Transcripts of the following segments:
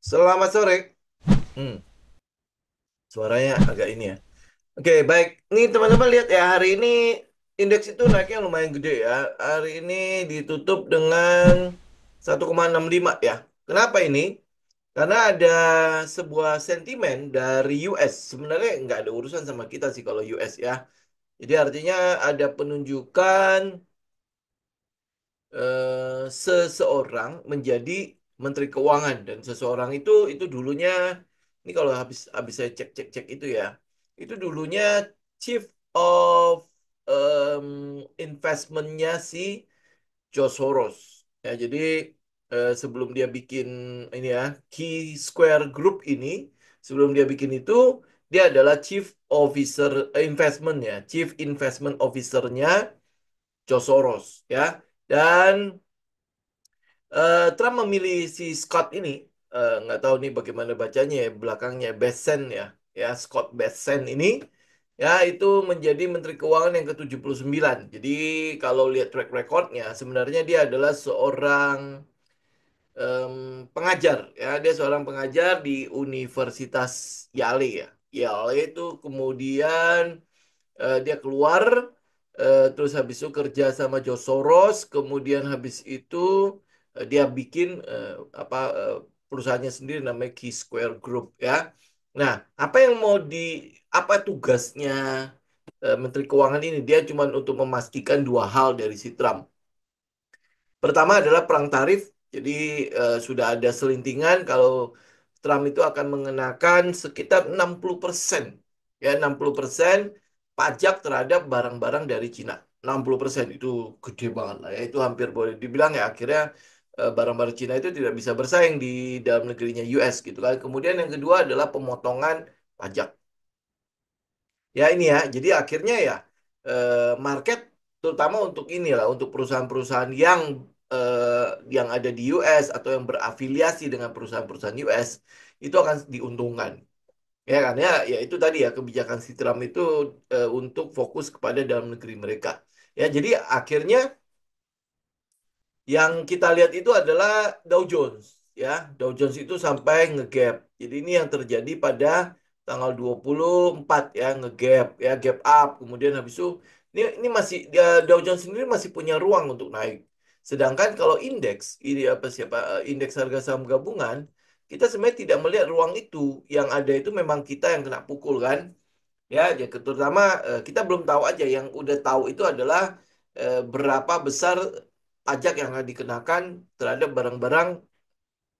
Selamat sore. Hmm, Suaranya agak ini ya. Oke, baik. Nih teman-teman lihat ya, hari ini indeks itu naiknya lumayan gede ya. Hari ini ditutup dengan 1,65 ya. Kenapa ini? Karena ada sebuah sentimen dari US. Sebenarnya nggak ada urusan sama kita sih kalau US ya. Jadi artinya ada penunjukan seseorang menjadi Menteri Keuangan dan seseorang itu dulunya ini kalau habis habis saya cek itu ya itu dulunya Chief of em, Investmentnya si George Soros ya jadi sebelum dia bikin ini ya Key Square Group ini sebelum dia bikin itu dia adalah Chief Officer Investment ya Chief Investment Officernya George Soros ya dan Trump memilih si Scott ini, nggak tahu nih bagaimana bacanya ya, belakangnya Bessent ya, ya Scott Bessent ini, ya itu menjadi Menteri Keuangan yang ke-79. Jadi kalau lihat track recordnya, sebenarnya dia adalah seorang em, pengajar, ya dia seorang pengajar di Universitas Yale ya. Yale itu kemudian dia keluar terus habis itu kerja sama George Soros kemudian habis itu dia bikin perusahaannya sendiri namanya Key Square Group ya. Nah, apa yang mau di apa tugasnya Menteri Keuangan ini? Dia cuma untuk memastikan dua hal dari si Trump. Pertama adalah perang tarif. Jadi sudah ada selintingan kalau Trump itu akan mengenakan sekitar 60%. Ya, 60% pajak terhadap barang-barang dari Cina. 60% itu gede banget lah ya. Itu hampir boleh dibilang ya akhirnya barang-barang Cina itu tidak bisa bersaing di dalam negerinya US gitu kan. Kemudian yang kedua adalah pemotongan pajak. Ya ini ya, jadi akhirnya ya market terutama untuk inilah untuk perusahaan-perusahaan yang ada di US atau yang berafiliasi dengan perusahaan-perusahaan US itu akan diuntungkan. Ya kan ya, ya itu tadi ya kebijakan si Trump itu untuk fokus kepada dalam negeri mereka. Ya, jadi akhirnya yang kita lihat itu adalah Dow Jones, ya. Dow Jones itu sampai ngegap. Jadi ini yang terjadi pada tanggal 24 ya, ngegap, ya, gap up. Kemudian habis itu ini masih ya, Dow Jones sendiri masih punya ruang untuk naik. Sedangkan kalau indeks, ini apa siapa indeks harga saham gabungan, kita sebenarnya tidak melihat ruang itu. Yang ada itu memang kita yang kena pukul kan. Ya, ya terutama kita belum tahu aja. Yang udah tahu itu adalah berapa besar pajak yang akan dikenakan terhadap barang-barang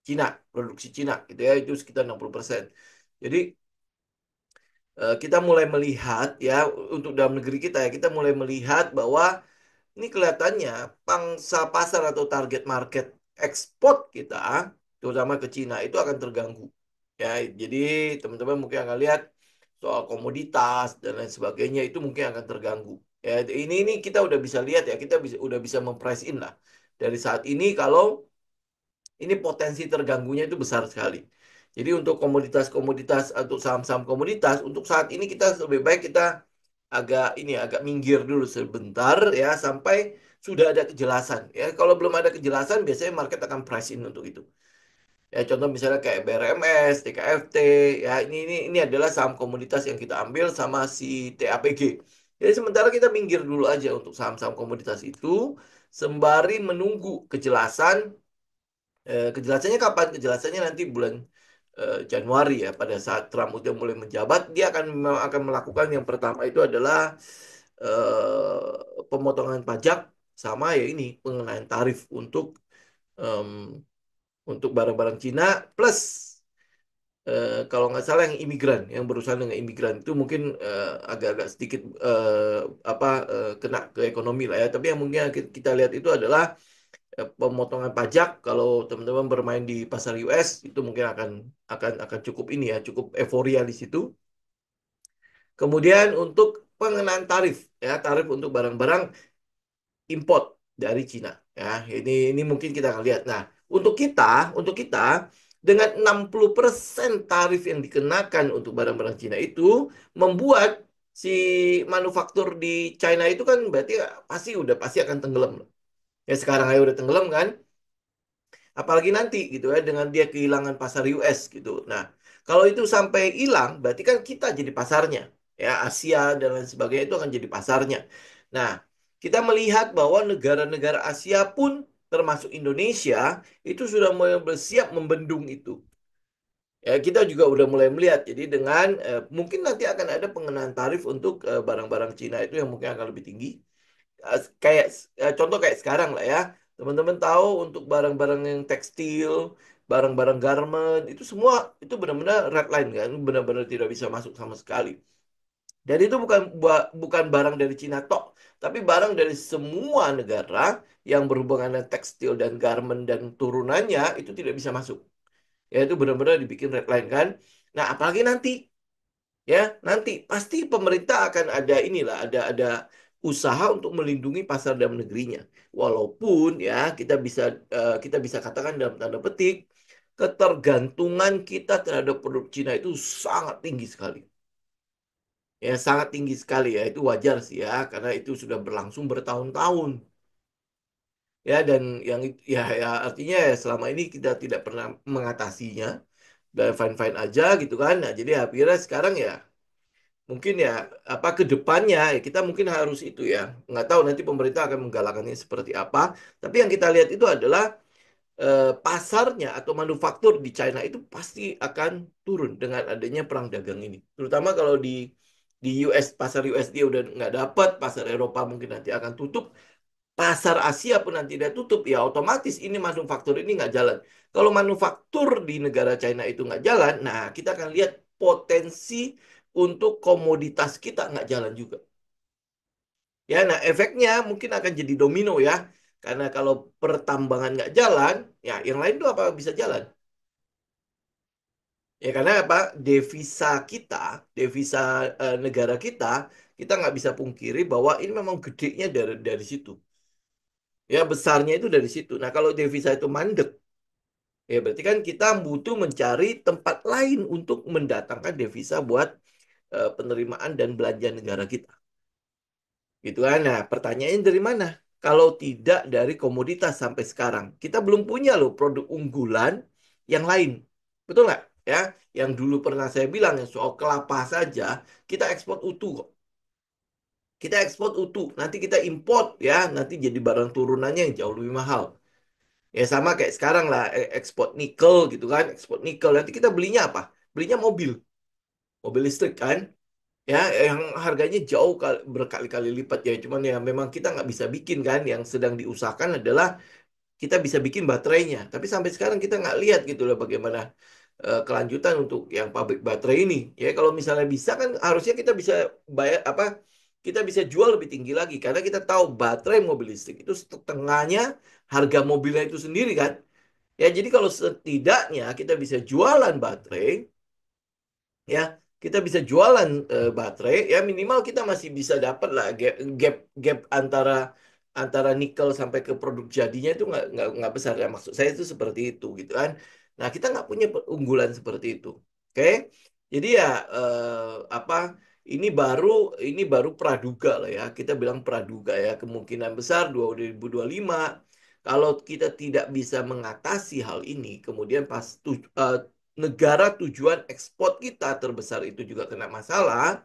Cina, produksi Cina, gitu ya, itu sekitar 60%. Jadi kita mulai melihat ya untuk dalam negeri kita ya, kita mulai melihat bahwa ini kelihatannya pangsa pasar atau target market ekspor kita, terutama ke Cina, itu akan terganggu. Ya, jadi teman-teman mungkin akan lihat soal komoditas dan lain sebagainya itu mungkin akan terganggu. Ya, ini kita udah bisa lihat ya, kita udah bisa memprice in lah dari saat ini kalau ini potensi terganggunya itu besar sekali. Jadi untuk komoditas-komoditas atau saham-saham komoditas untuk saat ini kita lebih baik kita agak minggir dulu sebentar ya sampai sudah ada kejelasan ya. Kalau belum ada kejelasan biasanya market akan price in untuk itu. Ya contoh misalnya kayak BRMS, TKFT, ya ini adalah saham komoditas yang kita ambil sama si TAPG. Jadi sementara kita minggir dulu aja untuk saham-saham komoditas itu sembari menunggu kejelasan. Kejelasannya kapan? Kejelasannya nanti bulan Januari ya pada saat Trump udah mulai menjabat dia akan melakukan yang pertama itu adalah pemotongan pajak sama ya ini pengenaan tarif em, untuk barang-barang Cina plus kalau nggak salah yang imigran yang berusaha dengan imigran itu mungkin agak-agak sedikit kena ke ekonomi lah ya tapi yang mungkin kita lihat itu adalah pemotongan pajak kalau teman-teman bermain di pasar US itu mungkin akan cukup ini ya cukup euforia di situ. Kemudian untuk pengenaan tarif ya tarif untuk barang-barang import dari Cina ya ini mungkin kita akan lihat. Nah untuk kita dengan 60% tarif yang dikenakan untuk barang-barang Cina itu membuat si manufaktur di China itu kan berarti pasti akan tenggelam. Ya sekarang aja udah tenggelam kan. Apalagi nanti gitu ya dengan dia kehilangan pasar US gitu. Nah, kalau itu sampai hilang, berarti kan kita jadi pasarnya. Ya, Asia dan lain sebagainya itu akan jadi pasarnya. Nah, kita melihat bahwa negara-negara Asia pun termasuk Indonesia itu sudah mulai bersiap membendung itu. Ya, kita juga udah mulai melihat. Jadi dengan mungkin nanti akan ada pengenaan tarif untuk barang-barang Cina itu yang mungkin akan lebih tinggi. Kayak contoh kayak sekarang lah ya. Teman-teman tahu untuk barang-barang yang tekstil, barang-barang garment itu semua itu benar-benar red line kan, benar-benar tidak bisa masuk sama sekali. Dan itu bukan barang dari Cina tok, tapi barang dari semua negara yang berhubungan dengan tekstil dan garment dan turunannya itu tidak bisa masuk. Ya itu benar-benar dibikin red line kan. Nah, apalagi nanti ya, nanti pasti pemerintah akan ada inilah, ada usaha untuk melindungi pasar dalam negerinya. Walaupun ya kita bisa katakan dalam tanda petik ketergantungan kita terhadap produk Cina itu sangat tinggi sekali. Ya, sangat tinggi sekali ya. Itu wajar sih ya, karena itu sudah berlangsung bertahun-tahun. Ya, dan ya artinya ya selama ini kita tidak pernah mengatasinya dan fine-fine aja gitu kan. Nah, jadi akhirnya sekarang ya mungkin ya apa ke depannya ya kita mungkin harus itu ya. Nggak tahu nanti pemerintah akan menggalakkannya seperti apa. Tapi yang kita lihat itu adalah pasarnya atau manufaktur di China itu pasti akan turun dengan adanya perang dagang ini. Terutama kalau di US, pasar US dia udah nggak dapat, pasar Eropa mungkin nanti akan tutup, pasar Asia pun nanti dia tutup, ya otomatis ini manufaktur ini nggak jalan. Kalau manufaktur di negara China itu nggak jalan, nah kita akan lihat potensi untuk komoditas kita nggak jalan juga. Ya, nah efeknya mungkin akan jadi domino ya. Karena kalau pertambangan nggak jalan, ya yang lain tuh apa bisa jalan? Ya karena apa? Devisa kita, devisa negara kita nggak bisa pungkiri bahwa ini memang gedenya dari situ. Ya besarnya itu dari situ. Nah kalau devisa itu mandek, ya berarti kan kita butuh mencari tempat lain untuk mendatangkan devisa buat penerimaan dan belanja negara kita. Gitu kan. Nah, pertanyaannya dari mana? Kalau tidak dari komoditas sampai sekarang. Kita belum punya loh produk unggulan yang lain. Betul nggak? Ya, yang dulu pernah saya bilang yang soal kelapa saja, kita ekspor utuh kok. Kita ekspor utuh. Nanti kita import ya, nanti jadi barang turunannya yang jauh lebih mahal. Ya sama kayak sekarang lah, ekspor nikel gitu kan, ekspor nikel. Nanti kita belinya apa? Belinya mobil, mobil listrik kan. Ya yang harganya jauh berkali-kali lipat ya cuman ya memang kita nggak bisa bikin kan yang sedang diusahakan adalah kita bisa bikin baterainya tapi sampai sekarang kita nggak lihat gitu loh bagaimana kelanjutan untuk yang pabrik baterai ini ya kalau misalnya bisa kan harusnya kita bisa bayar apa kita bisa jual lebih tinggi lagi karena kita tahu baterai mobil listrik itu setengahnya harga mobilnya itu sendiri kan ya jadi kalau setidaknya kita bisa jualan baterai ya kita bisa jualan baterai ya minimal kita masih bisa dapat lah gap gap antara antara nikel sampai ke produk jadinya itu nggak besar ya maksud saya itu seperti itu gitu kan nah kita nggak punya unggulan seperti itu oke jadi ya apa ini baru ini baru praduga lah ya kita bilang praduga ya kemungkinan besar 2025 kalau kita tidak bisa mengatasi hal ini kemudian pas negara tujuan ekspor kita terbesar itu juga kena masalah,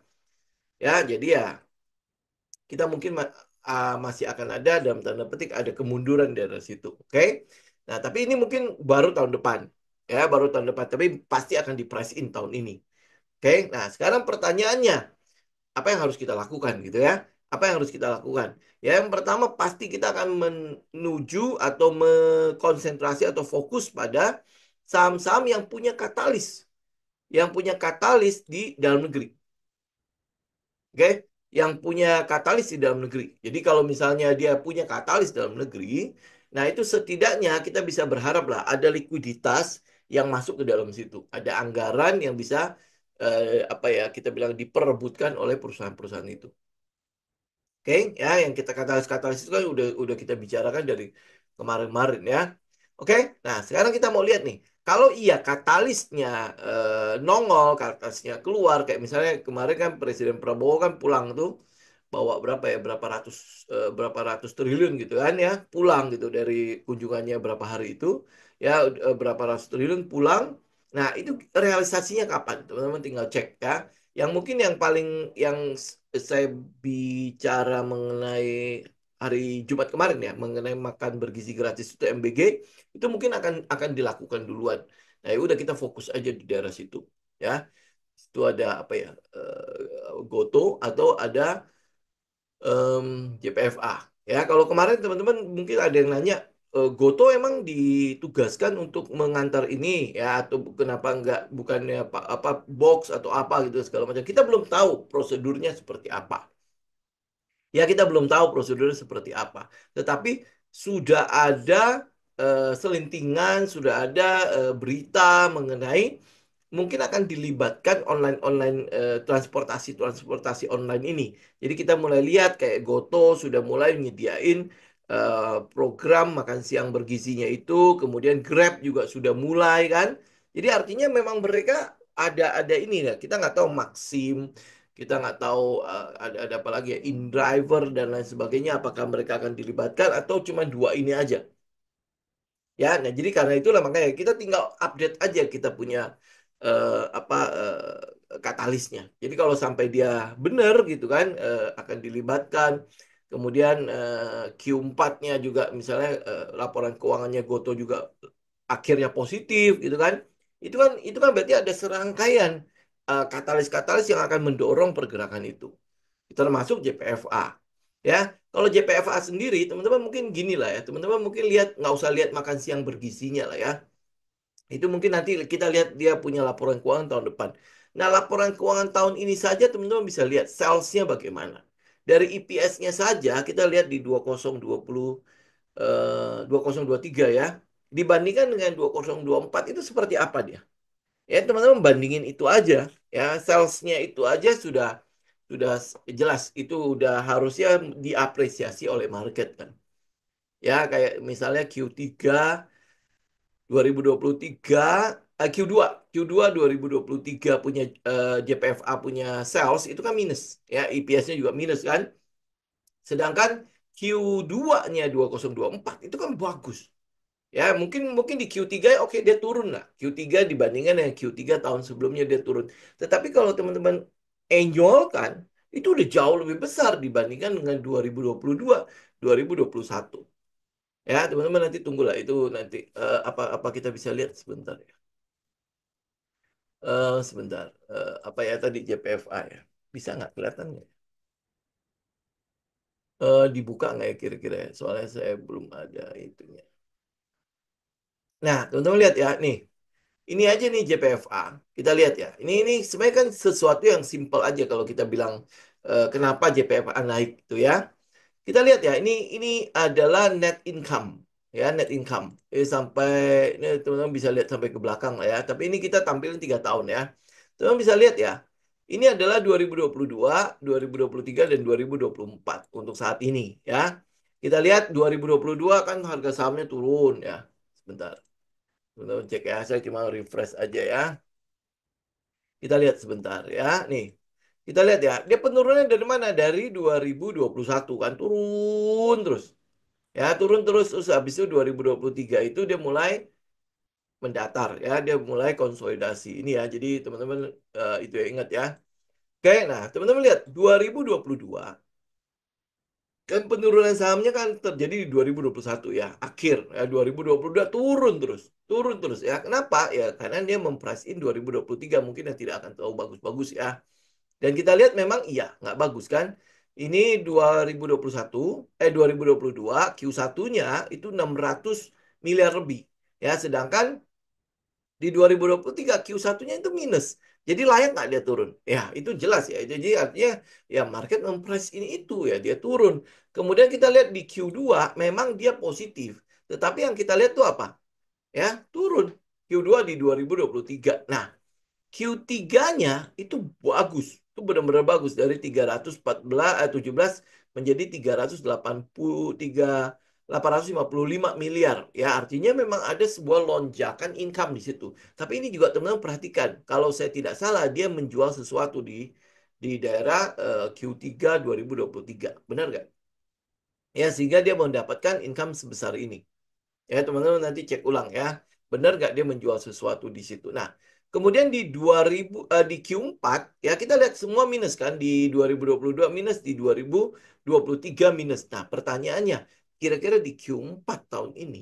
ya jadi ya kita mungkin masih akan ada dalam tanda petik ada kemunduran dari situ, oke? Nah tapi ini mungkin baru tahun depan, ya baru tahun depan, tapi pasti akan di price in tahun ini, oke? Nah sekarang pertanyaannya apa yang harus kita lakukan gitu ya? Apa yang harus kita lakukan? Ya yang pertama pasti kita akan menuju atau mengkonsentrasi atau fokus pada saham-saham yang punya katalis di dalam negeri. Oke? Yang punya katalis di dalam negeri. Jadi kalau misalnya dia punya katalis dalam negeri, nah itu setidaknya kita bisa berharap lah ada likuiditas yang masuk ke dalam situ. Ada anggaran yang bisa apa ya kita bilang diperebutkan oleh perusahaan-perusahaan itu. Oke, ya yang kita katalis-katalis itu kan udah kita bicarakan dari kemarin-kemarin ya. Oke, nah sekarang kita mau lihat nih. Kalau iya katalisnya nongol, katalisnya keluar, kayak misalnya kemarin kan Presiden Prabowo kan pulang tuh bawa berapa ya, berapa ratus triliun gitu kan ya, pulang gitu dari kunjungannya berapa hari itu. ya berapa ratus triliun pulang. Nah, itu realisasinya kapan? Teman-teman tinggal cek ya. Yang mungkin yang paling yang saya bicara mengenai hari Jumat kemarin ya, mengenai makan bergizi gratis itu MBG, itu mungkin akan dilakukan duluan. Nah, ya udah kita fokus aja di daerah situ ya. Itu ada apa ya? Goto atau ada JPFA. Ya, kalau kemarin teman-teman mungkin ada yang nanya, Goto emang ditugaskan untuk mengantar ini ya atau kenapa enggak bukannya apa box atau apa gitu segala macam. Kita belum tahu prosedurnya seperti apa. Ya, kita belum tahu prosedurnya seperti apa. Tetapi sudah ada selintingan, sudah ada berita mengenai mungkin akan dilibatkan online-online transportasi online ini. Jadi kita mulai lihat kayak Goto sudah mulai nyediain program makan siang bergizinya itu, kemudian Grab juga sudah mulai kan. Jadi artinya memang mereka ada ini ya. Kita nggak tahu Maxim, kita nggak tahu ada apa lagi ya, InDriver dan lain sebagainya. Apakah mereka akan dilibatkan atau cuma dua ini aja? Ya, nah jadi karena itulah makanya kita tinggal update aja kita punya apa katalisnya. Jadi kalau sampai dia benar gitu kan akan dilibatkan. Kemudian Q4-nya juga misalnya laporan keuangannya Goto juga akhirnya positif gitu kan. Itu kan berarti ada serangkaian katalis-katalis yang akan mendorong pergerakan itu termasuk JPFA. Ya, kalau JPFA sendiri, teman-teman mungkin gini lah ya, teman-teman mungkin lihat nggak usah lihat makan siang bergizinya lah ya. Itu mungkin nanti kita lihat dia punya laporan keuangan tahun depan. Nah, laporan keuangan tahun ini saja teman-teman bisa lihat salesnya bagaimana. Dari EPS-nya saja kita lihat di 2020 2023 ya. Dibandingkan dengan 2024 itu seperti apa dia? Ya, teman-teman bandingin itu aja. Ya, salesnya itu aja sudah jelas itu udah harusnya diapresiasi oleh market kan. Ya, kayak misalnya Q3 2023 Q2 2023 punya JPFA punya sales itu kan minus ya, EPS-nya juga minus kan. Sedangkan Q2-nya 2024 itu kan bagus. Ya, mungkin mungkin di Q3 oke dia turun lah. Q3 dibandingkan dengan Q3 tahun sebelumnya dia turun. Tetapi kalau teman-teman annual kan, itu udah jauh lebih besar dibandingkan dengan 2022, 2021. Ya, teman-teman nanti tunggulah itu nanti apa kita bisa lihat sebentar ya. Sebentar. Apa ya tadi JPFA ya? Bisa nggak kelihatan nggak? Dibuka nggak ya kira-kira ya? Soalnya saya belum ada itunya. Nah, teman-teman lihat ya, nih. Ini aja nih JPFA. Kita lihat ya. Ini sebenarnya kan sesuatu yang simpel aja kalau kita bilang kenapa JPFA naik itu ya. Kita lihat ya. Ini adalah net income ya, net income. Ini sampai ini teman-teman bisa lihat sampai ke belakang lah ya. Tapi ini kita tampilin 3 tahun ya. Teman-teman bisa lihat ya. Ini adalah 2022, 2023 dan 2024 untuk saat ini ya. Kita lihat 2022 kan harga sahamnya turun ya. Sebentar. Teman-teman cek ya, saya cuma refresh aja ya. Kita lihat sebentar ya. Nih, kita lihat ya. Dia penurunannya dari mana? Dari 2021 kan turun terus. Ya, turun terus terus habis itu 2023 itu dia mulai mendatar ya, dia mulai konsolidasi. Ini ya. Jadi teman-teman itu ya ingat ya. Oke, nah, teman-teman lihat 2022 kan penurunan sahamnya kan terjadi di 2021 ya, akhir ya 2022 turun terus ya. Kenapa? Ya karena dia memprice in 2023 mungkin yang tidak akan terlalu bagus-bagus ya. Dan kita lihat memang iya, nggak bagus kan. Ini 2021, 2022 Q1-nya itu 600 miliar lebih ya. Sedangkan di 2023 Q1-nya itu minus. Jadi layak nggak dia turun? Ya, itu jelas ya. Jadi artinya ya market memprice ini itu ya dia turun. Kemudian kita lihat di Q2 memang dia positif. Tetapi yang kita lihat tuh apa? Ya, turun. Q2 di 2023. Nah, Q3-nya itu bagus. Itu benar-benar bagus dari 317 menjadi 855 miliar. Ya, artinya memang ada sebuah lonjakan income di situ. Tapi ini juga teman-teman perhatikan, kalau saya tidak salah dia menjual sesuatu di daerah Q3 2023. Benar nggak? Ya, sehingga dia mendapatkan income sebesar ini. Ya, teman-teman nanti cek ulang ya. Benar nggak dia menjual sesuatu di situ. Nah, kemudian di 2000 di Q4 ya kita lihat semua minus kan di 2022 minus, di 2023 minus. Nah, pertanyaannya kira-kira di Q4 tahun ini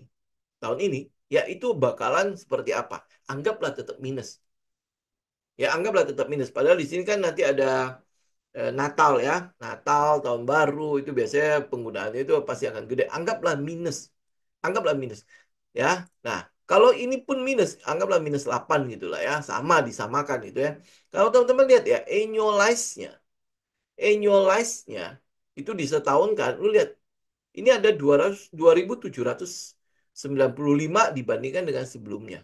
ya itu bakalan seperti apa? Anggaplah tetap minus. Ya, anggaplah tetap minus. Padahal di sini kan nanti ada Natal ya. Natal, tahun baru itu biasanya penggunaannya itu pasti akan gede. Anggaplah minus. Anggaplah minus. Ya. Nah, kalau ini pun minus, anggaplah minus 8 gitu lah ya. Sama disamakan gitu ya. Kalau teman-teman lihat ya, annualize-nya itu di setahun kan, lu lihat ini ada 2.795 dibandingkan dengan sebelumnya.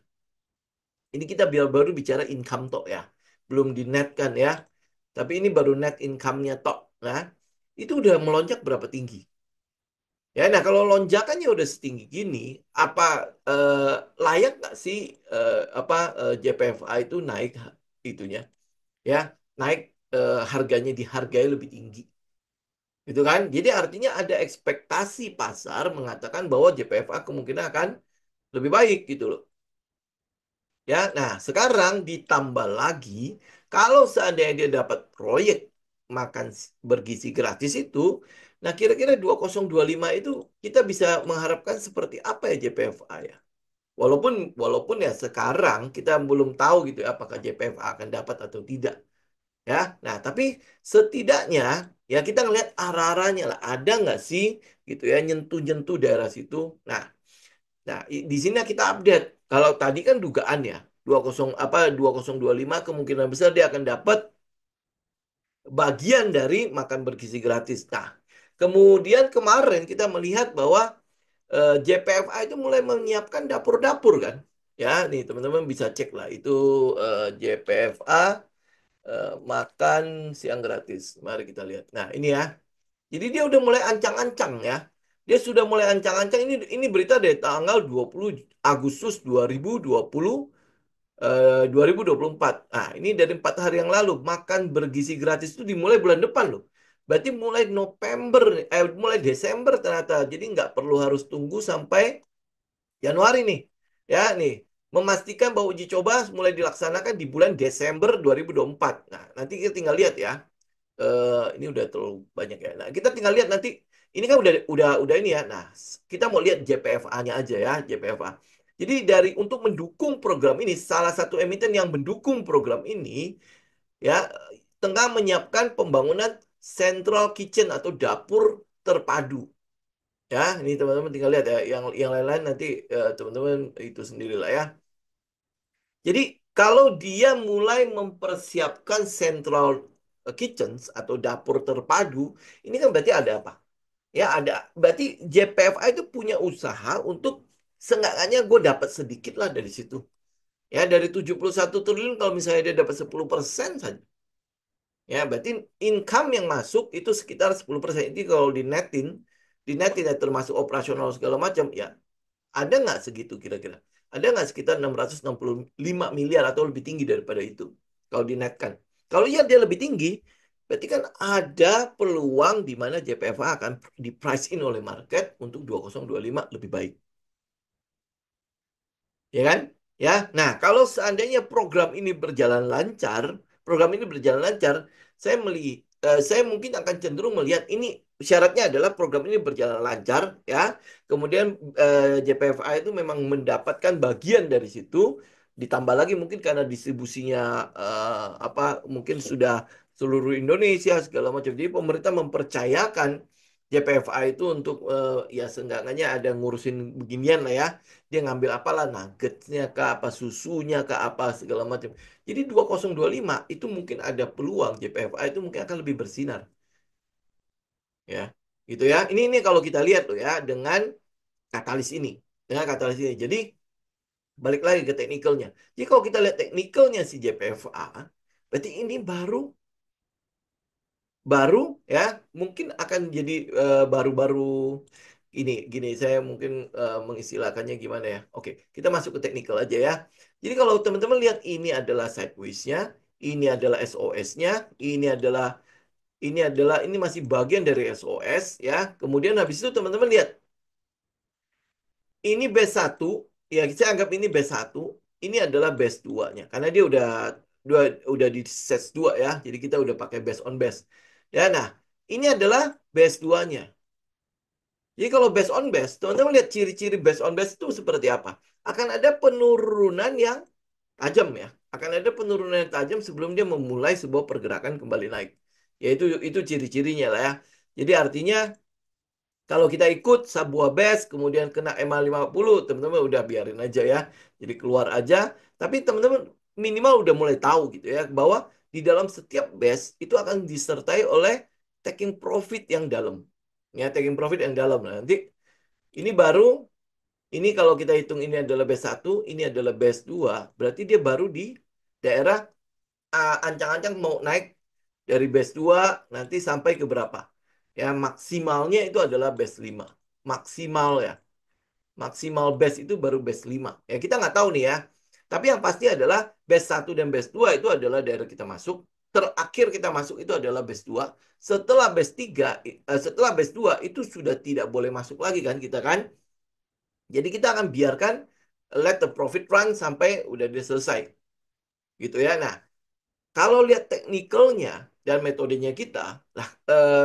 Ini kita baru bicara income tok ya. Belum di net kan ya. Tapi ini baru net income-nya tok. Nah, itu udah melonjak berapa tinggi? Ya, nah kalau lonjakannya udah setinggi gini, apa eh, layak nggak sih JPFA itu naik itunya? Ya, naik harganya dihargai lebih tinggi. Gitu kan? Jadi artinya ada ekspektasi pasar mengatakan bahwa JPFA kemungkinan akan lebih baik gitu loh. Ya, nah sekarang ditambah lagi kalau seandainya dia dapat proyek makan bergizi gratis itu, nah kira-kira 2025 itu kita bisa mengharapkan seperti apa ya JPFA ya? Walaupun walaupun ya sekarang kita belum tahu gitu ya apakah JPFA akan dapat atau tidak ya. Nah, tapi setidaknya ya kita ngelihat arah-arahnya lah ada nggak sih gitu ya nyentuh-nyentuh daerah situ. Nah, di sini kita update. Kalau tadi kan dugaan ya, 2025 kemungkinan besar dia akan dapat bagian dari makan bergizi gratis. Nah, kemudian kemarin kita melihat bahwa JPFA itu mulai menyiapkan dapur-dapur kan. Ya, nih teman-teman bisa cek lah itu JPFA makan siang gratis. Mari kita lihat. Nah, ini ya. Jadi dia udah mulai ancang-ancang ya. Dia sudah mulai ancang-ancang. Ini berita dari tanggal 20 Agustus 2020 2024. Nah, ini dari 4 hari yang lalu. Makan bergizi gratis itu dimulai bulan depan loh. Berarti mulai November, mulai Desember ternyata. Jadi nggak perlu harus tunggu sampai Januari nih. Ya, nih. Memastikan bahwa uji coba mulai dilaksanakan di bulan Desember 2024. Nah, nanti kita tinggal lihat ya. Ini udah terlalu banyak ya. Nah, kita tinggal lihat nanti ini kan udah ini ya. Nah, kita mau lihat JPFA-nya aja ya, JPFA. Jadi dari untuk mendukung program ini, salah satu emiten yang mendukung program ini ya tengah menyiapkan pembangunan central kitchen atau dapur terpadu. Ya, ini teman-teman tinggal lihat ya. Yang lain-lain nanti teman-teman itu sendirilah ya. Jadi kalau dia mulai mempersiapkan central kitchens atau dapur terpadu, ini kan berarti ada apa? Ya ada, berarti JPFA itu punya usaha untuk seenggaknya gue dapat sedikit lah dari situ. Ya dari 71 triliun kalau misalnya dia dapat 10% saja. Ya berarti income yang masuk itu sekitar 10%. Ini kalau dinetin ya termasuk operasional segala macam ya ada nggak segitu kira-kira? Ada nggak sekitar 665 miliar atau lebih tinggi daripada itu? Kalau dinetkan. Kalau iya dia lebih tinggi, berarti kan ada peluang di mana JPFA akan di price in oleh market untuk 2025 lebih baik. Ya kan? Ya. Nah, kalau seandainya program ini berjalan lancar, saya mungkin akan cenderung melihat ini syaratnya adalah program ini berjalan lancar, ya. Kemudian JPFA itu memang mendapatkan bagian dari situ, ditambah lagi mungkin karena distribusinya apa mungkin sudah seluruh Indonesia segala macam. Jadi pemerintah mempercayakan JPFA itu untuk ya seenggaknya ada ngurusin beginian lah ya dia ngambil apalah nuggetnya kah apa susunya kah apa segala macam. Jadi 2025 itu mungkin ada peluang JPFA itu mungkin akan lebih bersinar ya. Gitu ya. Ini kalau kita lihat tuh ya dengan katalis ini. Dengan katalis ini. Jadi balik lagi ke teknikalnya. Jadi kalau kita lihat teknikalnya si JPFA berarti ini baru baru ya mungkin akan jadi baru-baru ini gini saya mungkin mengistilahkannya gimana ya. Oke, kita masuk ke teknikal aja ya. Jadi kalau teman-teman lihat ini adalah sideways-nya, ini adalah SOS-nya, ini masih bagian dari SOS ya. Kemudian habis itu teman-teman lihat ini B1 ya saya anggap ini base 1, ini adalah base 2-nya. Karena dia dua, udah di set 2 ya. Jadi kita udah pakai base on base. Ya, nah, ini adalah base 2-nya. Jadi kalau base on base, teman-teman lihat ciri-ciri base on base itu seperti apa? Akan ada penurunan yang tajam ya. Akan ada penurunan yang tajam sebelum dia memulai sebuah pergerakan kembali naik. Ya itu ciri-cirinya lah ya. Jadi artinya kalau kita ikut sebuah base kemudian kena MA50, teman-teman udah biarin aja ya. Jadi keluar aja. Tapi teman-teman minimal udah mulai tahu gitu ya bahwa di dalam setiap base itu akan disertai oleh taking profit yang dalam. Ya, taking profit yang dalam. Nah, nanti ini baru ini kalau kita hitung ini adalah base 1, ini adalah base 2, berarti dia baru di daerah ancang-ancang mau naik dari base 2 nanti sampai ke berapa? Ya, maksimalnya itu adalah base 5. Maksimal ya. Maksimal base itu baru base 5. Ya, kita nggak tahu nih ya. Tapi yang pasti adalah base 1 dan base 2 itu adalah daerah kita masuk. Terakhir kita masuk itu adalah base 2. Setelah base 3, setelah base 2 itu sudah tidak boleh masuk lagi kan kita kan. Jadi kita akan biarkan let the profit run sampai udah dia selesai. Gitu ya. Nah, kalau lihat teknikalnya dan metodenya kita, lah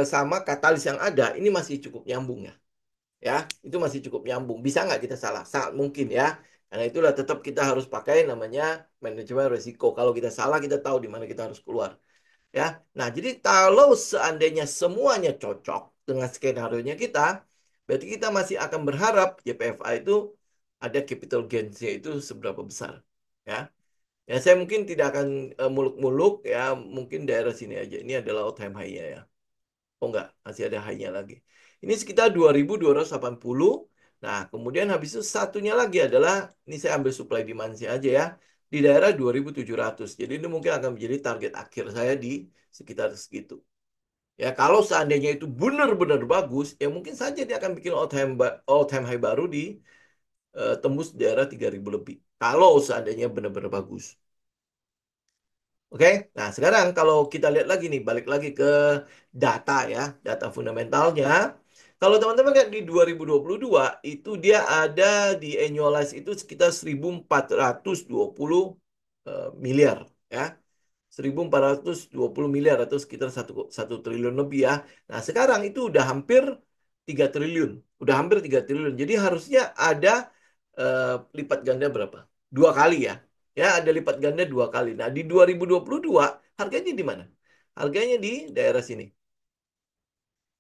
sama katalis yang ada, ini masih cukup nyambung ya. Ya, itu masih cukup nyambung. Bisa nggak kita salah? Sangat mungkin ya. Karena itulah tetap kita harus pakai namanya manajemen risiko. Kalau kita salah, kita tahu di mana kita harus keluar. Ya, nah jadi kalau seandainya semuanya cocok dengan skenario-nya kita, berarti kita masih akan berharap YPFA itu ada capital gains-nya itu seberapa besar. Ya, ya saya mungkin tidak akan muluk-muluk ya, mungkin daerah sini aja. Ini adalah all time high-nya ya. Oh enggak, masih ada high-nya lagi. Ini sekitar 2280. Nah, kemudian habis itu satunya lagi adalah, ini saya ambil supply demand-nya aja ya, di daerah 2700. Jadi ini mungkin akan menjadi target akhir saya di sekitar segitu. Ya, kalau seandainya itu benar-benar bagus, ya mungkin saja dia akan bikin all time high baru di tembus daerah 3000 lebih. Kalau seandainya benar-benar bagus. Oke, nah sekarang kalau kita lihat lagi nih, balik lagi ke data ya, data fundamentalnya. Kalau teman-teman lihat di 2022 itu dia ada di annualize itu sekitar 1420 miliar ya. 1420 miliar atau sekitar satu triliun lebih ya. Nah, sekarang itu udah hampir 3 triliun. Udah hampir 3 triliun. Jadi harusnya ada lipat ganda berapa? 2 kali ya. Ya, ada lipat ganda 2 kali. Nah, di 2022 harganya di mana? Harganya di daerah sini.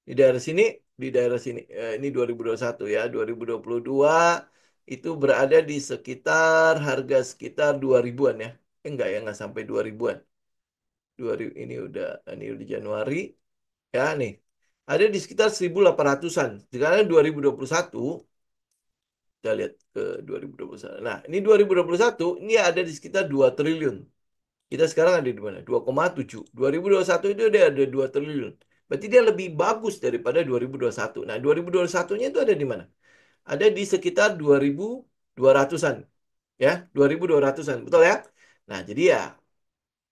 Di daerah sini, di daerah sini. Ini 2021 ya. 2022 itu berada di sekitar harga sekitar 2000-an ya. Enggak ya, enggak sampai 2000-an. 2000 ini udah Januari ya nih. Ada di sekitar 1800-an. Sekarang 2021 kita lihat ke 2021. Nah, ini 2021 ini ada di sekitar 2 triliun. Kita sekarang ada di mana? 2,7. 2021 itu dia ada 2 triliun. Berarti dia lebih bagus daripada 2021. Nah, 2021-nya itu ada di mana? Ada di sekitar 2200-an. Ya, 2200-an. Betul ya? Nah, jadi ya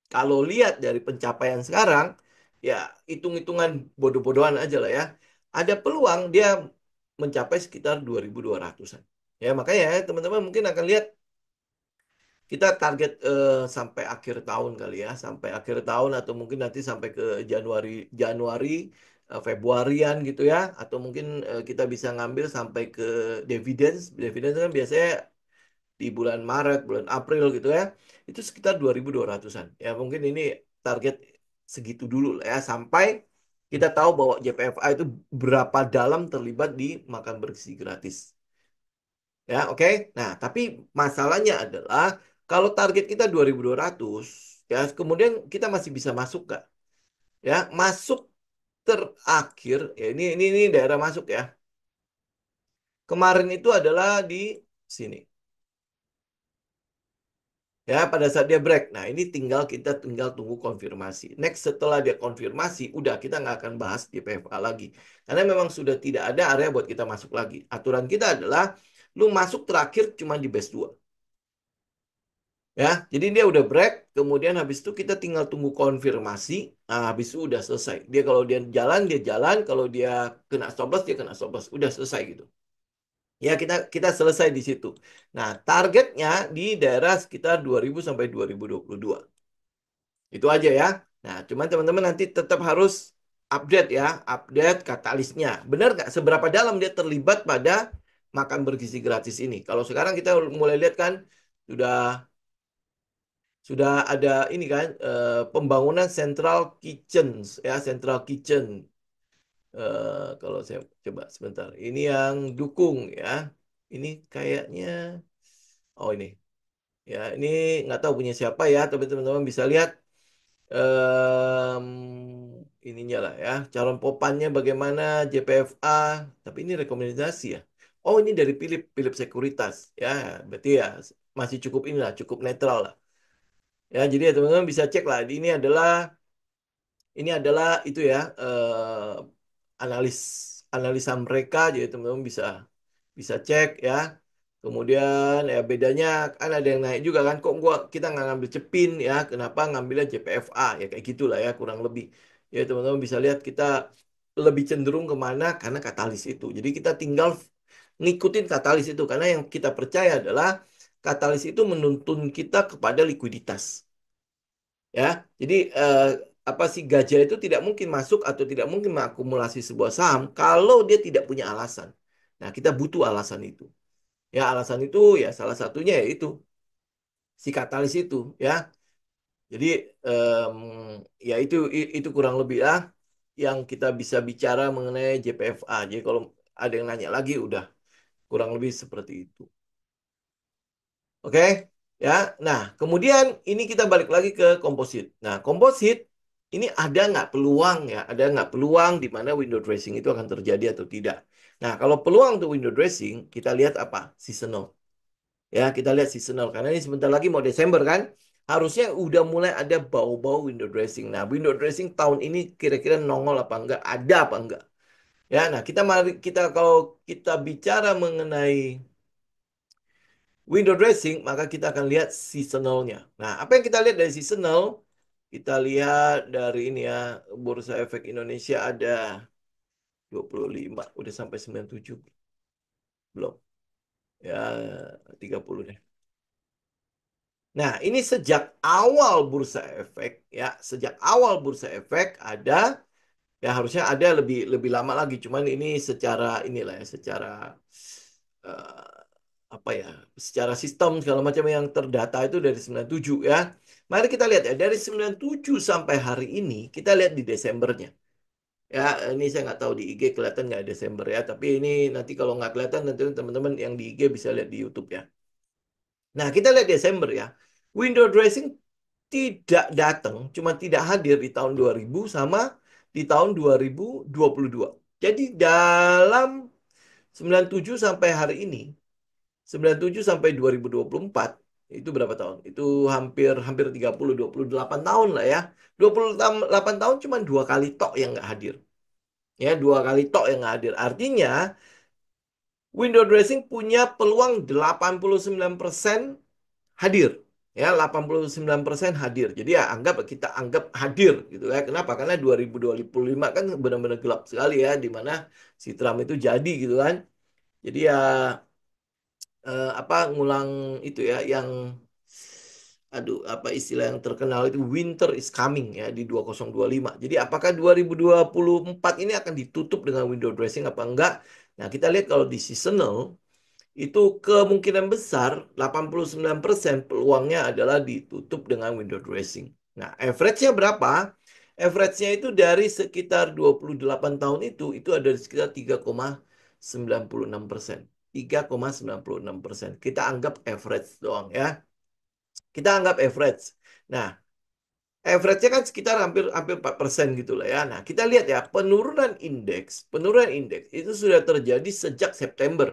kalau lihat dari pencapaian sekarang, ya hitung-hitungan bodoh-bodohan aja lah ya. Ada peluang dia mencapai sekitar 2200-an. Ya, makanya ya, teman-teman mungkin akan lihat kita target sampai akhir tahun kali ya, sampai akhir tahun atau mungkin nanti sampai ke Januari Januari Februarian gitu ya, atau mungkin kita bisa ngambil sampai ke dividends. Dividends kan biasanya di bulan Maret, bulan April gitu ya. Itu sekitar 2200-an. Ya mungkin ini target segitu dulu lah ya sampai kita tahu bahwa JPFA itu berapa dalam terlibat di makan bersih gratis. Ya, oke. Nah, tapi masalahnya adalah kalau target kita 2200 ya, kemudian kita masih bisa masuk nggak? Ya, masuk terakhir ya ini daerah masuk ya. Kemarin itu adalah di sini. Ya, pada saat dia break. Nah, ini kita tinggal tunggu konfirmasi. Next, setelah dia konfirmasi, udah kita nggak akan bahas di PFA lagi. Karena memang sudah tidak ada area buat kita masuk lagi. Aturan kita adalah, lu masuk terakhir cuma di base 2. Ya, jadi dia udah break, kemudian habis itu kita tinggal tunggu konfirmasi. Nah, habis itu udah selesai. Dia jalan, kalau dia kena stop loss, dia kena stop loss. Udah selesai gitu. Ya, kita kita selesai di situ. Nah, targetnya di daerah sekitar 2000 sampai 2022. Itu aja ya. Nah, cuman teman-teman nanti tetap harus update ya, update katalisnya. Benar nggak seberapa dalam dia terlibat pada makan bergizi gratis ini? Kalau sekarang kita mulai lihat kan sudah sudah ada ini kan pembangunan central kitchen ya, central kitchen. Kalau saya coba sebentar, ini yang dukung ya. Ini kayaknya, oh ini ya, ini nggak tahu punya siapa ya, tapi teman-teman bisa lihat em, ininya lah ya, calon popannya bagaimana JPFA, tapi ini rekomendasi ya. Oh ini dari Philip Sekuritas ya, berarti ya masih cukup inilah, cukup netral lah. Ya jadi ya, teman-teman bisa cek lah, ini adalah itu ya analis analisa mereka, jadi teman-teman bisa bisa cek ya. Kemudian ya bedanya kan ada yang naik juga kan, kok kita nggak ngambil Cepin ya, kenapa ngambilnya JPFA ya, kayak gitulah ya kurang lebih. Ya teman-teman bisa lihat kita lebih cenderung kemana karena katalis itu. Jadi kita tinggal ngikutin katalis itu karena yang kita percaya adalah katalis itu menuntun kita kepada likuiditas. Ya, jadi apa sih, gajah itu tidak mungkin masuk atau tidak mungkin mengakumulasi sebuah saham kalau dia tidak punya alasan. Nah, kita butuh alasan itu. Ya, alasan itu ya salah satunya yaitu si katalis itu ya. Jadi em, ya itu kurang lebih lah yang kita bisa bicara mengenai JPFA. Jadi kalau ada yang nanya lagi udah kurang lebih seperti itu. Oke, ya. Nah, kemudian ini kita balik lagi ke komposit. Nah, komposit ini ada nggak peluang ya? Ada nggak peluang di mana window dressing itu akan terjadi atau tidak? Nah, kalau peluang untuk window dressing, kita lihat apa? Seasonal. Ya, kita lihat seasonal. Karena ini sebentar lagi mau Desember kan? Harusnya udah mulai ada bau-bau window dressing. Nah, window dressing tahun ini kira-kira nongol apa enggak? Ada apa enggak? Ya, nah kita kalau kita bicara mengenai window dressing, maka kita akan lihat seasonalnya. Nah, apa yang kita lihat dari seasonal? Kita lihat dari ini ya, Bursa Efek Indonesia ada 25, udah sampai 97 belum? Ya, 30 deh. Nah, ini sejak awal Bursa Efek ya, sejak awal Bursa Efek ada, ya harusnya ada lebih lebih lama lagi, cuman ini secara inilah ya, secara eh, apa ya, secara sistem segala macam yang terdata itu dari 97 ya. Mari kita lihat ya, dari 97 sampai hari ini, kita lihat di Desembernya. Ya, ini saya nggak tahu di IG kelihatan nggak Desember ya, tapi ini nanti kalau nggak kelihatan, nanti teman-teman yang di IG bisa lihat di YouTube ya. Nah, kita lihat Desember ya. Window dressing tidak datang, cuma tidak hadir di tahun 2000 sama di tahun 2022. Jadi dalam 97 sampai hari ini, 97 sampai 2024, itu berapa tahun? Itu hampir hampir 28 tahun lah ya. 28 tahun cuma dua kali tok yang nggak hadir. Ya, dua kali tok yang nggak hadir. Artinya window dressing punya peluang 89% hadir. Ya, 89% hadir. Jadi ya kita anggap hadir gitu ya. Kenapa? Karena 2025 kan benar-benar gelap sekali ya, di mana si Trump itu jadi gitu kan. Jadi ya apa ngulang itu ya yang, aduh apa istilah yang terkenal itu, winter is coming ya di 2025. Jadi apakah 2024 ini akan ditutup dengan window dressing apa enggak? Nah, kita lihat kalau di seasonal itu kemungkinan besar 89% peluangnya adalah ditutup dengan window dressing. Nah, average-nya berapa? Average-nya itu dari sekitar 28 tahun itu ada di sekitar 3,96%. 3,96%. Kita anggap average doang ya. Kita anggap average. Nah, average-nya kan sekitar hampir hampir 4% gitu lah ya. Nah, kita lihat ya, penurunan indeks itu sudah terjadi sejak September.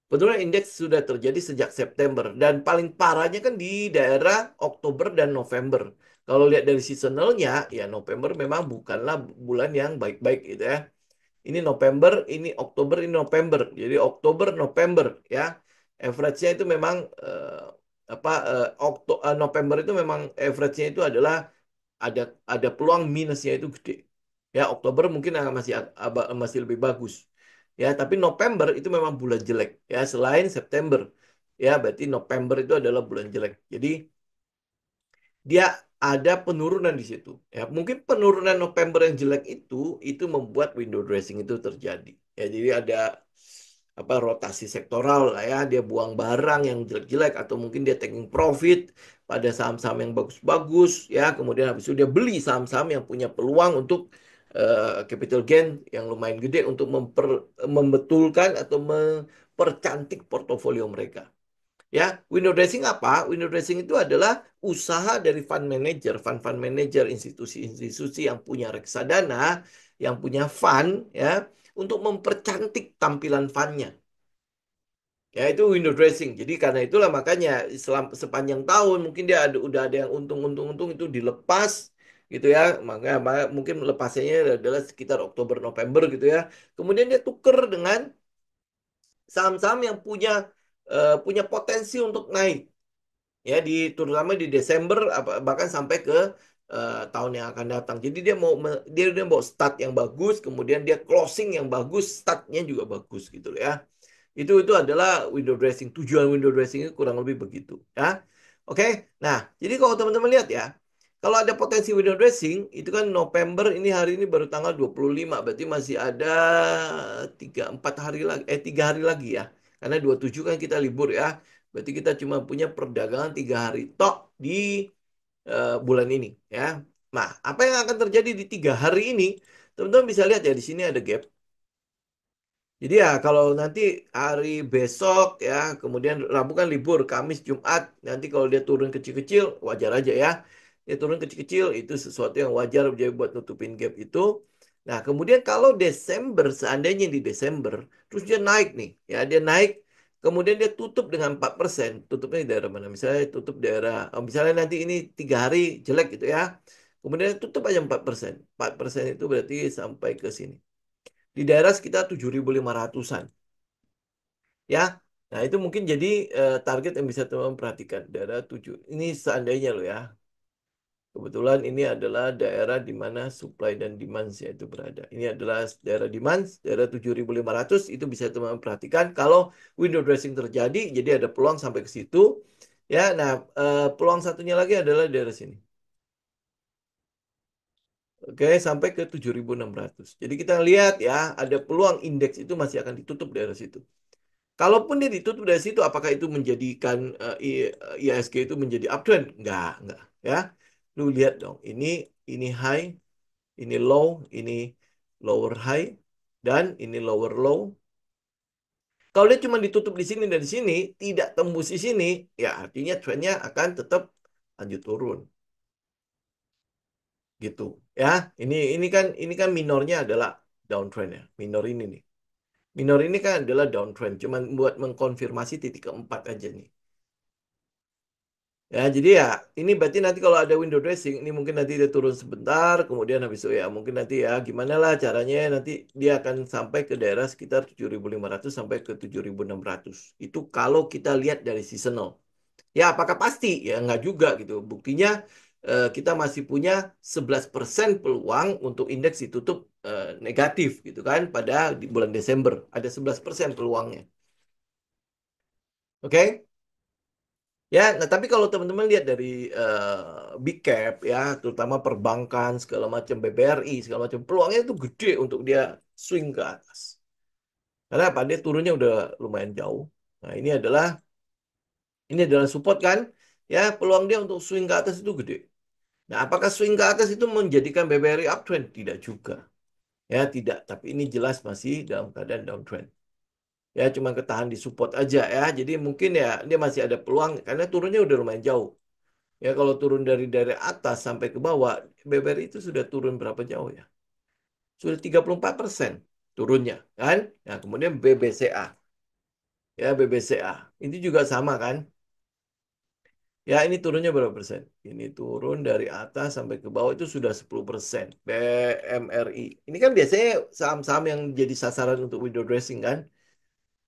Penurunan indeks sudah terjadi sejak September dan paling parahnya kan di daerah Oktober dan November. Kalau lihat dari seasonalnya, ya November memang bukanlah bulan yang baik-baik gitu ya. Ini November, ini Oktober, ini November. Jadi Oktober, November ya. Average-nya itu memang November itu memang average-nya itu adalah ada ada peluang minusnya itu gede. Ya, Oktober mungkin masih masih lebih bagus. Ya, tapi November itu memang bulan jelek. Ya, selain September. Ya, berarti November itu adalah bulan jelek. Jadi dia ada penurunan di situ. Ya, mungkin penurunan November yang jelek itu membuat window dressing itu terjadi. Ya, jadi ada apa rotasi sektoral lah ya, dia buang barang yang jelek-jelek atau mungkin dia taking profit pada saham-saham yang bagus-bagus ya, kemudian habis itu dia beli saham-saham yang punya peluang untuk capital gain yang lumayan gede untuk membetulkan atau mempercantik portofolio mereka. Ya, window dressing apa? Window dressing itu adalah usaha dari fund manager, institusi-institusi yang punya reksadana, yang punya fund, ya, untuk mempercantik tampilan fundnya. Ya, itu window dressing. Jadi karena itulah makanya sepanjang tahun mungkin dia udah ada yang untung-untung itu dilepas gitu ya. Mungkin lepasnya adalah sekitar Oktober November gitu ya. Kemudian dia tuker dengan saham-saham yang punya potensi untuk naik ya terutama di Desember bahkan sampai ke tahun yang akan datang. Jadi dia mau start yang bagus, kemudian dia closing yang bagus, startnya juga bagus gitu loh ya. Itu adalah window dressing. Tujuan window dressing itu kurang lebih begitu ya. Oke. Nah, jadi kalau teman-teman lihat ya, kalau ada potensi window dressing, itu kan November ini hari ini baru tanggal 25, berarti masih ada 3 hari lagi ya. Karena 27 kan kita libur ya. Berarti kita cuma punya perdagangan 3 hari tok di bulan ini ya. Nah, apa yang akan terjadi di 3 hari ini? Teman-teman bisa lihat ya di sini ada gap. Jadi ya kalau nanti hari besok ya, kemudian Rabu kan libur, Kamis, Jumat, nanti kalau dia turun kecil-kecil, wajar aja ya. Dia turun kecil-kecil itu sesuatu yang wajar jadi buat nutupin gap itu. Nah, kemudian kalau Desember, seandainya di Desember, terus dia naik nih, ya dia naik, kemudian dia tutup dengan 4%, tutupnya di daerah mana? Misalnya tutup daerah, misalnya nanti ini 3 hari jelek gitu ya, kemudian tutup aja 4%. 4% itu berarti sampai ke sini di daerah sekitar 7.500-an ya. Nah, itu mungkin jadi target yang bisa teman-teman perhatikan. Daerah 7. Ini seandainya loh ya. Kebetulan ini adalah daerah di mana supply dan demand itu berada. Ini adalah daerah demand, daerah 7.500 itu bisa teman-teman perhatikan kalau window dressing terjadi, jadi ada peluang sampai ke situ. Ya, nah peluang satunya lagi adalah daerah sini. Oke, sampai ke 7.600. Jadi kita lihat ya, ada peluang indeks itu masih akan ditutup daerah situ. Kalaupun dia ditutup dari situ, apakah itu menjadikan IHSG itu menjadi uptrend? Enggak, ya. Lu lihat dong, ini high, ini low, ini lower high, dan ini lower low. Kalau dia cuma ditutup di sini dan di sini, tidak tembus di sini, ya artinya trendnya akan tetap lanjut turun, gitu. Ya, ini kan minornya adalah downtrend ya, minor ini nih. Minor ini kan adalah downtrend, cuman buat mengkonfirmasi titik keempat aja nih. Ya, jadi ya ini berarti nanti kalau ada window dressing, ini mungkin nanti dia turun sebentar, kemudian habis itu ya mungkin nanti ya gimana lah caranya nanti dia akan sampai ke daerah sekitar 7.500 sampai ke 7.600. Itu kalau kita lihat dari seasonal. Ya, apakah pasti? Ya nggak juga gitu. Buktinya kita masih punya 11% peluang untuk indeks ditutup negatif gitu kan pada di bulan Desember. Ada 11% peluangnya. Oke? Ya, nah tapi kalau teman-teman lihat dari big cap ya, terutama perbankan segala macam BBRI segala macam peluangnya itu gede untuk dia swing ke atas. Karena apa? Dia turunnya udah lumayan jauh. Nah, ini adalah support kan? Ya, peluang dia untuk swing ke atas itu gede. Nah, apakah swing ke atas itu menjadikan BBRI uptrend? Tidak juga. Ya, tidak. Tapi ini jelas masih dalam keadaan downtrend. Ya, cuma ketahan di support aja ya. Jadi mungkin ya dia masih ada peluang karena turunnya udah lumayan jauh. Ya kalau turun dari atas sampai ke bawah, BBRI itu sudah turun berapa jauh ya? Sudah 34% turunnya kan? Nah, kemudian BBCA. Ya, BBCA. Ini juga sama kan? Ya, ini turunnya berapa persen? Ini turun dari atas sampai ke bawah itu sudah 10%. BMRI. Ini kan biasanya saham-saham yang jadi sasaran untuk window dressing kan?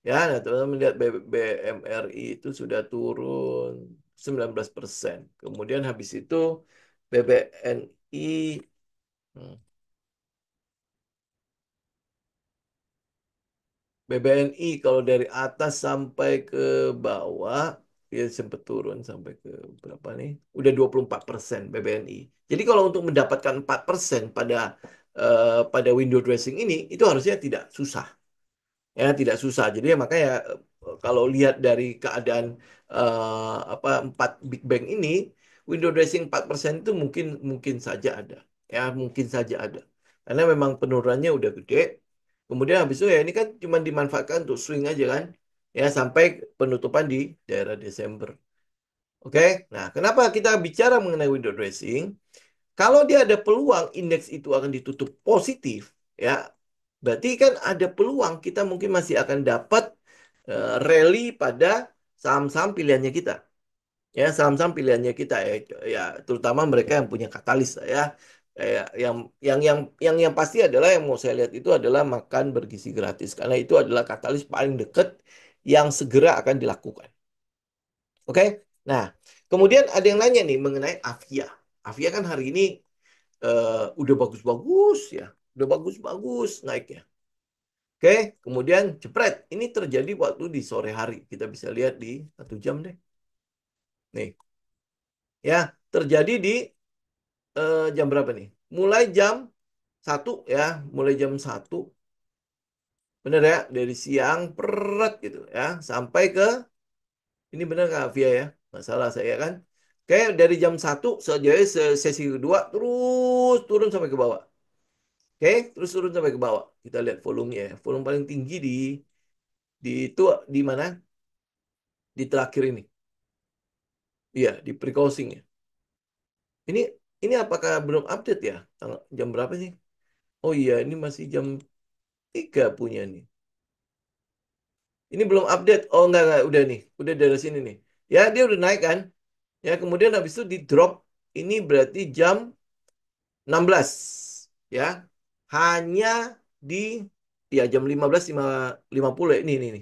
Ya, nah teman-teman lihat BMRI itu sudah turun 19%. Kemudian habis itu BBNI. Hmm. BBNI kalau dari atas sampai ke bawah dia sempat turun sampai ke berapa nih? Udah 24% BBNI. Jadi kalau untuk mendapatkan 4% pada window dressing ini itu harusnya tidak susah. Ya, tidak susah. Jadi ya makanya kalau lihat dari keadaan empat big bank ini, window dressing 4% itu mungkin mungkin saja ada. Ya, mungkin saja ada. Karena memang penurunannya udah gede. Kemudian habis itu ya ini kan cuma dimanfaatkan untuk swing aja kan. Ya, sampai penutupan di daerah Desember. Oke. Nah, kenapa kita bicara mengenai window dressing? Kalau dia ada peluang indeks itu akan ditutup positif, ya, berarti kan ada peluang kita mungkin masih akan dapat rally pada saham-saham pilihannya kita. Ya, saham-saham pilihannya kita ya, ya, terutama mereka yang punya katalis ya. Kayak yang pasti adalah yang mau saya lihat itu adalah makan bergizi gratis karena itu adalah katalis paling dekat yang segera akan dilakukan. Oke. Nah, kemudian ada yang nanya nih mengenai Avia. Avia kan hari ini udah bagus-bagus ya, udah bagus-bagus naiknya. Oke, kemudian jepret. Ini terjadi waktu di sore hari. Kita bisa lihat di 1 jam deh. Nih, ya terjadi di jam berapa nih? Mulai jam 1 ya, mulai jam 1. Bener ya, dari siang peret gitu ya, sampai ke ini bener nggak Via ya? Nggak salah saya kan? Oke, dari jam 1 sejauh sesi kedua terus turun sampai ke bawah. Oke, terus turun sampai ke bawah. Kita lihat volumenya ya. Volume paling tinggi di itu di mana? Di terakhir ini. Iya, di pre-closing ya. Ini ini apakah belum update ya? Jam berapa sih? Oh iya, ini masih jam 3 punya nih. Ini belum update. Oh enggak, udah nih. Udah dari sini nih. Ya, dia udah naik kan? Ya, kemudian habis itu di drop. Ini berarti jam 16. Ya. Hanya di ya jam 15.50 ya. Ini.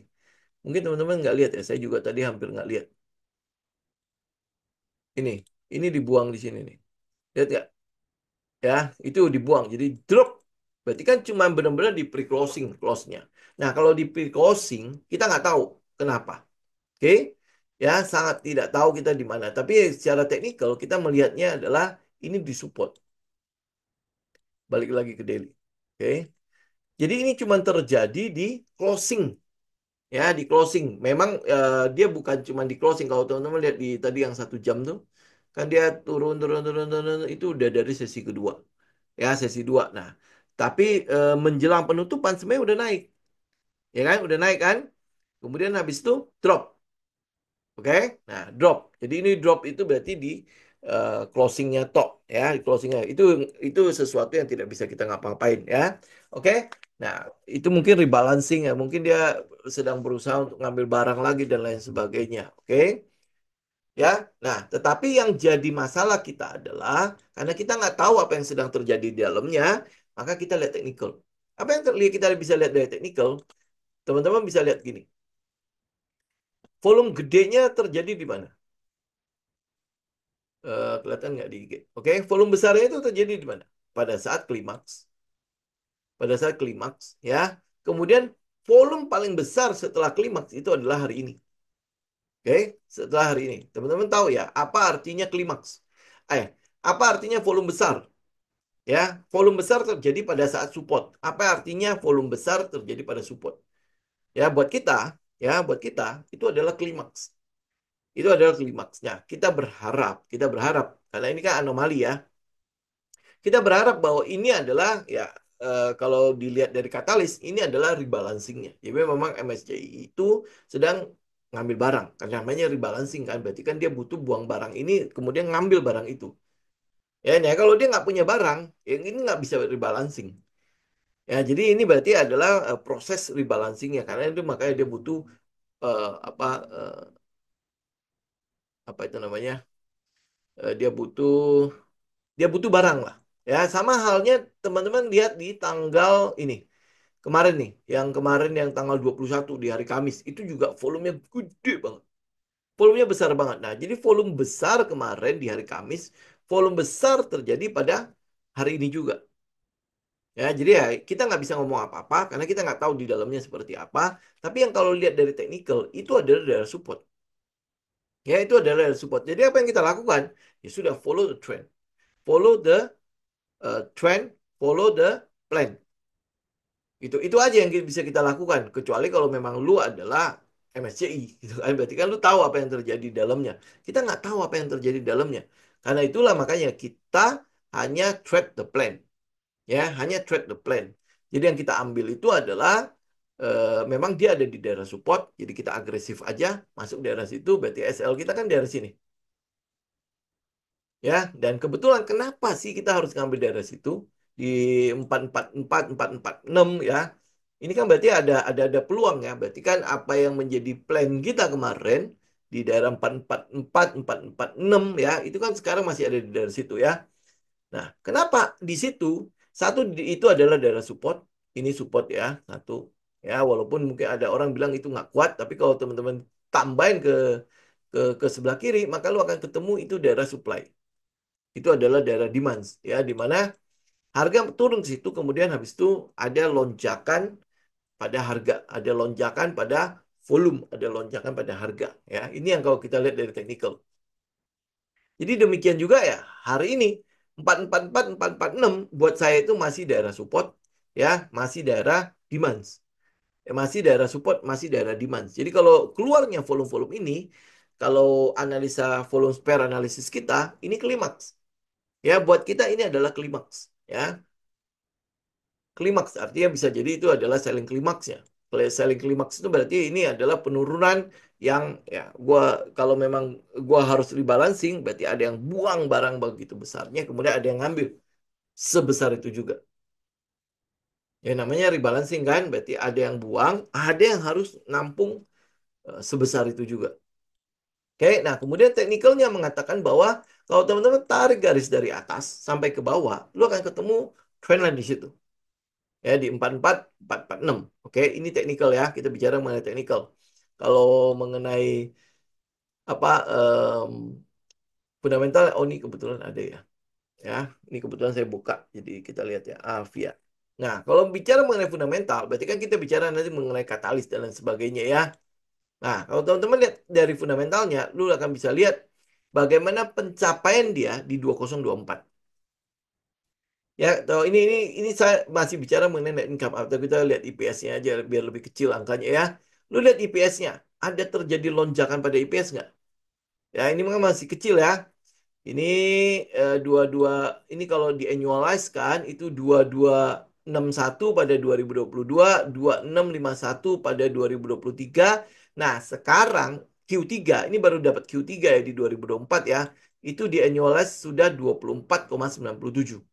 Mungkin teman-teman nggak lihat ya. Saya juga tadi hampir nggak lihat. Ini. Ini dibuang di sini nih. Lihat nggak? Ya, itu dibuang. Jadi drop. Berarti kan cuma benar-benar di pre-closing, close-nya. Nah, kalau di pre-closing, kita nggak tahu kenapa. Oke? Ya, sangat tidak tahu kita di mana. Tapi secara teknikal, kita melihatnya adalah ini disupport. Balik lagi ke daily. Oke? Jadi ini cuma terjadi di closing. Ya, di closing. Memang dia bukan cuma di closing. Kalau teman-teman lihat di tadi yang 1 jam tuh, kan dia turun, turun, turun, turun. Itu udah dari sesi kedua. Ya, sesi 2. Nah, tapi menjelang penutupan sebenarnya udah naik. Ya kan? Udah naik kan? Kemudian habis itu drop. Oke? Nah, drop. Jadi ini drop itu berarti di closingnya tok ya, di closingnya. Itu sesuatu yang tidak bisa kita ngapa-ngapain ya. Oke? Nah, itu mungkin rebalancing ya. Mungkin dia sedang berusaha untuk ngambil barang lagi dan lain sebagainya. Oke? Ya, nah, tetapi yang jadi masalah kita adalah karena kita nggak tahu apa yang sedang terjadi di dalamnya, maka kita lihat teknikal. Apa yang kita bisa lihat dari teknikal? Teman-teman bisa lihat gini. Volume gedenya terjadi di mana? Kelihatan nggak di IG? Oke, volume besarnya itu terjadi di mana? Pada saat klimaks. Pada saat klimaks, ya. Kemudian volume paling besar setelah klimaks itu adalah hari ini. Oke, setelah hari ini. Teman-teman tahu ya, apa artinya klimaks? Apa artinya volume besar? Ya, volume besar terjadi pada saat support. Apa artinya volume besar terjadi pada support? Ya, buat kita itu adalah klimaks. Itu adalah klimaksnya. Kita berharap karena ini kan anomali ya. Kita berharap bahwa ini adalah ya kalau dilihat dari katalis ini adalah rebalancingnya. Jadi memang MSCI itu sedang ngambil barang. Karena namanya rebalancing kan. Berarti kan dia butuh buang barang ini kemudian ngambil barang itu. Ya, nah, kalau dia nggak punya barang, yang ini nggak bisa rebalancing. Ya, jadi ini berarti adalah proses rebalancingnya karena itu makanya dia butuh eh, apa eh, apa itu namanya? Dia butuh barang lah. Ya, sama halnya teman-teman lihat di tanggal ini. Kemarin nih, yang tanggal 21 di hari Kamis, itu juga volumenya gede banget. Volumenya besar banget. Nah, jadi volume besar kemarin di hari Kamis, volume besar terjadi pada hari ini juga. Ya, jadi ya kita nggak bisa ngomong apa-apa karena kita nggak tahu di dalamnya seperti apa. Tapi yang kalau lihat dari technical itu adalah daerah support. Ya, itu adalah daerah support. Jadi apa yang kita lakukan? Ya sudah follow the trend, follow the trend, follow the plan. Itu aja yang bisa kita lakukan. Kecuali kalau memang lu adalah MSCI, gitu kan. Berarti kan lu tahu apa yang terjadi di dalamnya. Kita nggak tahu apa yang terjadi di dalamnya. Karena itulah makanya kita hanya trade the plan. Ya, hanya trade the plan. Jadi yang kita ambil itu adalah memang dia ada di daerah support, jadi kita agresif aja masuk daerah situ, berarti SL kita kan daerah sini. Ya, dan kebetulan kenapa sih kita harus ngambil daerah situ di 444 446 ya. Ini kan berarti ada peluang ya. Berarti kan apa yang menjadi plan kita kemarin di daerah 444 446 ya, itu kan sekarang masih ada di daerah situ ya. Nah, kenapa di situ? Satu itu adalah daerah support. Ini support ya, satu. Ya, walaupun mungkin ada orang bilang itu nggak kuat, tapi kalau teman-teman tambahin ke sebelah kiri, maka lu akan ketemu itu daerah supply. Itu adalah daerah demand, ya, di mana harga turun ke situ, kemudian habis itu ada lonjakan pada harga, ada lonjakan pada volume, ada lonjakan pada harga. Ya, ini yang kalau kita lihat dari technical. Jadi demikian juga ya hari ini 444 446 buat saya itu masih daerah support ya, masih daerah demand. Masih daerah support, masih daerah demand. Jadi kalau keluarnya volume-volume ini, kalau analisa volume pair analisis kita, ini klimaks. Ya, buat kita ini adalah klimaks. Ya, klimaks artinya bisa jadi itu adalah selling klimaksnya. Selling klimaks itu berarti ini adalah penurunan yang ya gua kalau memang gua harus rebalancing berarti ada yang buang barang begitu besarnya kemudian ada yang ngambil sebesar itu juga. Ya namanya rebalancing kan berarti ada yang buang, ada yang harus nampung sebesar itu juga. Oke, nah kemudian teknikalnya mengatakan bahwa kalau teman-teman tarik garis dari atas sampai ke bawah, lu akan ketemu trendline di situ. Ya di 44 446. Oke, ini teknikal ya. Kita bicara mengenai teknikal. Kalau mengenai apa fundamental, oh ini kebetulan ada ya. Ya, ini kebetulan saya buka. Jadi kita lihat ya, Avia. Nah, kalau bicara mengenai fundamental, berarti kan kita bicara nanti mengenai katalis dan lain sebagainya ya. Nah, kalau teman-teman lihat dari fundamentalnya, lu akan bisa lihat bagaimana pencapaian dia di 2024. Ya, tahu ini saya masih bicara mengenai net income atau kita lihat IPS-nya aja biar lebih kecil angkanya ya. Lu lihat IPS-nya, ada terjadi lonjakan pada IPS nggak? Ya, ini memang masih kecil ya. Ini dua ini kalau di annualize kan itu 2261 pada 2022, 2651 pada 2023. Nah, sekarang Q3 ini baru dapat Q3 ya di 2024 ya. Itu di annualize sudah 24,97.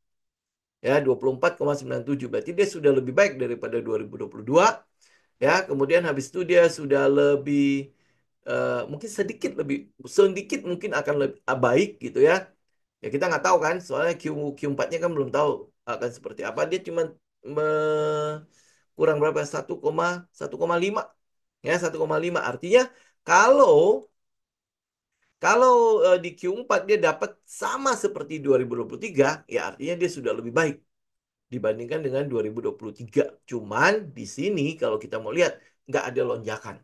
Ya 24,97 berarti dia sudah lebih baik daripada 2022 ya kemudian habis itu dia sudah lebih mungkin sedikit mungkin akan lebih baik gitu ya ya kita nggak tahu kan soalnya Q4-nya kan belum tahu akan seperti apa dia cuma kurang berapa 1,1,5 ya 1,5 artinya kalau kalau di Q4 dia dapat sama seperti 2023 ya artinya dia sudah lebih baik dibandingkan dengan 2023. Cuman di sini kalau kita mau lihat nggak ada lonjakan.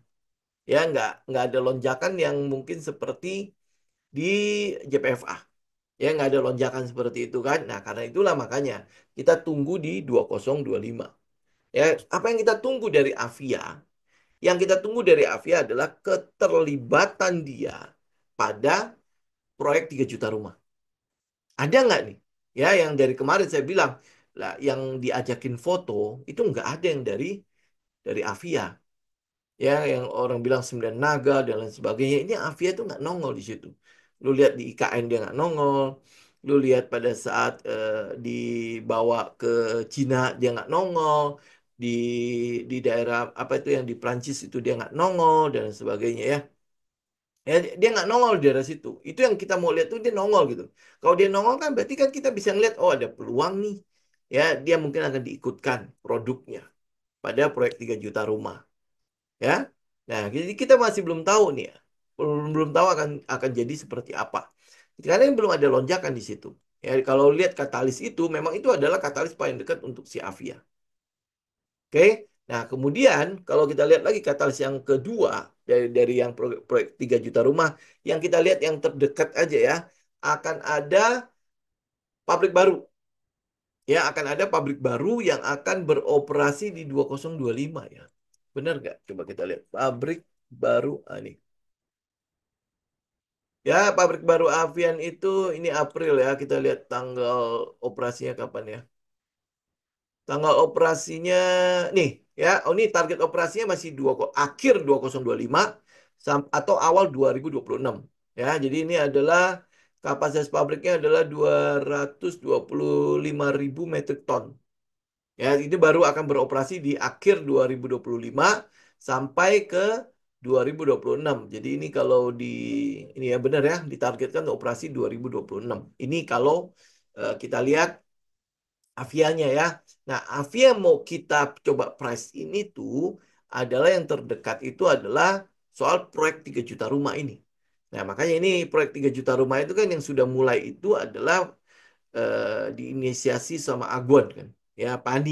Ya nggak ada lonjakan yang mungkin seperti di JPFA. Ya nggak ada lonjakan seperti itu kan. Nah karena itulah makanya kita tunggu di 2025. Ya apa yang kita tunggu dari Avia? Yang kita tunggu dari Avia adalah keterlibatan dia pada proyek 3 juta rumah. Ada nggak nih? Ya, yang dari kemarin saya bilang, lah yang diajakin foto itu nggak ada yang dari Avia. Ya, yang orang bilang 9 naga dan lain sebagainya. Ini Avia itu nggak nongol di situ. Lu lihat di IKN dia nggak nongol. Lu lihat pada saat dibawa ke Cina dia nggak nongol. Di di daerah apa itu yang di Prancis itu dia nggak nongol dan lain sebagainya ya. Ya, dia nggak nongol di daerah situ. Itu yang kita mau lihat tuh dia nongol gitu. Kalau dia nongol kan berarti kan kita bisa ngeliat, oh ada peluang nih. Ya, dia mungkin akan diikutkan produknya pada proyek 3 juta rumah. Ya, nah jadi kita masih belum tahu nih ya. Belum tahu akan jadi seperti apa. Karena belum ada lonjakan di situ. Ya, kalau lihat katalis itu, memang itu adalah katalis paling dekat untuk si Avia. Oke. Nah, kemudian kalau kita lihat lagi katalis yang kedua dari yang proyek 3 juta rumah, yang kita lihat yang terdekat aja ya, akan ada pabrik baru. Ya, akan ada pabrik baru yang akan beroperasi di 2025 ya. Benar nggak? Coba kita lihat. Pabrik baru, ini. Ya, pabrik baru Avian itu ini April ya. Kita lihat tanggal operasinya kapan ya. Tanggal operasinya nih ya. Oh, ini target operasinya masih akhir 2025 atau awal 2026. Ya, jadi ini adalah kapasitas pabriknya adalah 225.000 metrik ton. Ya, ini baru akan beroperasi di akhir 2025 sampai ke 2026. Jadi ini kalau ini ya benar ya ditargetkan operasi 2026. Ini kalau kita lihat Avianya ya. Nah, Avia mau kita coba price ini tuh adalah yang terdekat itu adalah soal proyek 3 juta rumah ini. Nah, makanya ini proyek 3 juta rumah itu kan yang sudah mulai itu adalah diinisiasi sama Agon kan. Ya, Pani.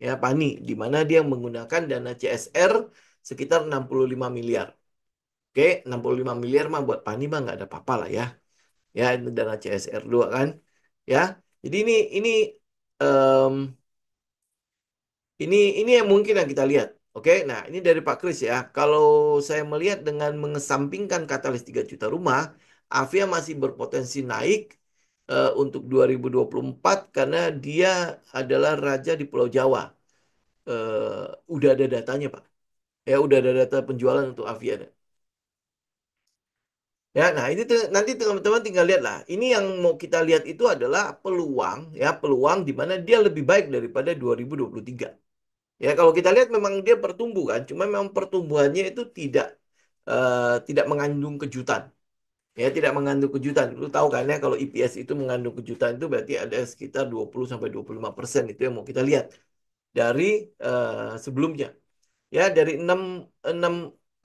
Ya, Pani di mana dia menggunakan dana CSR sekitar 65 miliar. Oke, 65 miliar mah buat Pani mah nggak ada apa-apa lah ya. Ya, itu dana CSR dua kan. Ya. Jadi ini em, ini yang mungkin yang kita lihat. Oke, nah ini dari Pak Kris ya. Kalau saya melihat dengan mengesampingkan katalis 3 juta rumah, Avia masih berpotensi naik untuk 2024 karena dia adalah raja di Pulau Jawa. Udah ada datanya, Pak. Ya, udah ada data penjualan untuk Avia. Ya, nah ini nanti teman-teman tinggal lihat lah. Ini yang mau kita lihat itu adalah peluang, ya peluang di mana dia lebih baik daripada 2023. Ya, kalau kita lihat memang dia pertumbuh kan, cuma memang pertumbuhannya itu tidak mengandung kejutan. Ya, tidak mengandung kejutan. Lu tahu kan ya kalau EPS itu mengandung kejutan itu berarti ada sekitar 20 sampai 25% itu yang mau kita lihat dari sebelumnya. Ya, dari 6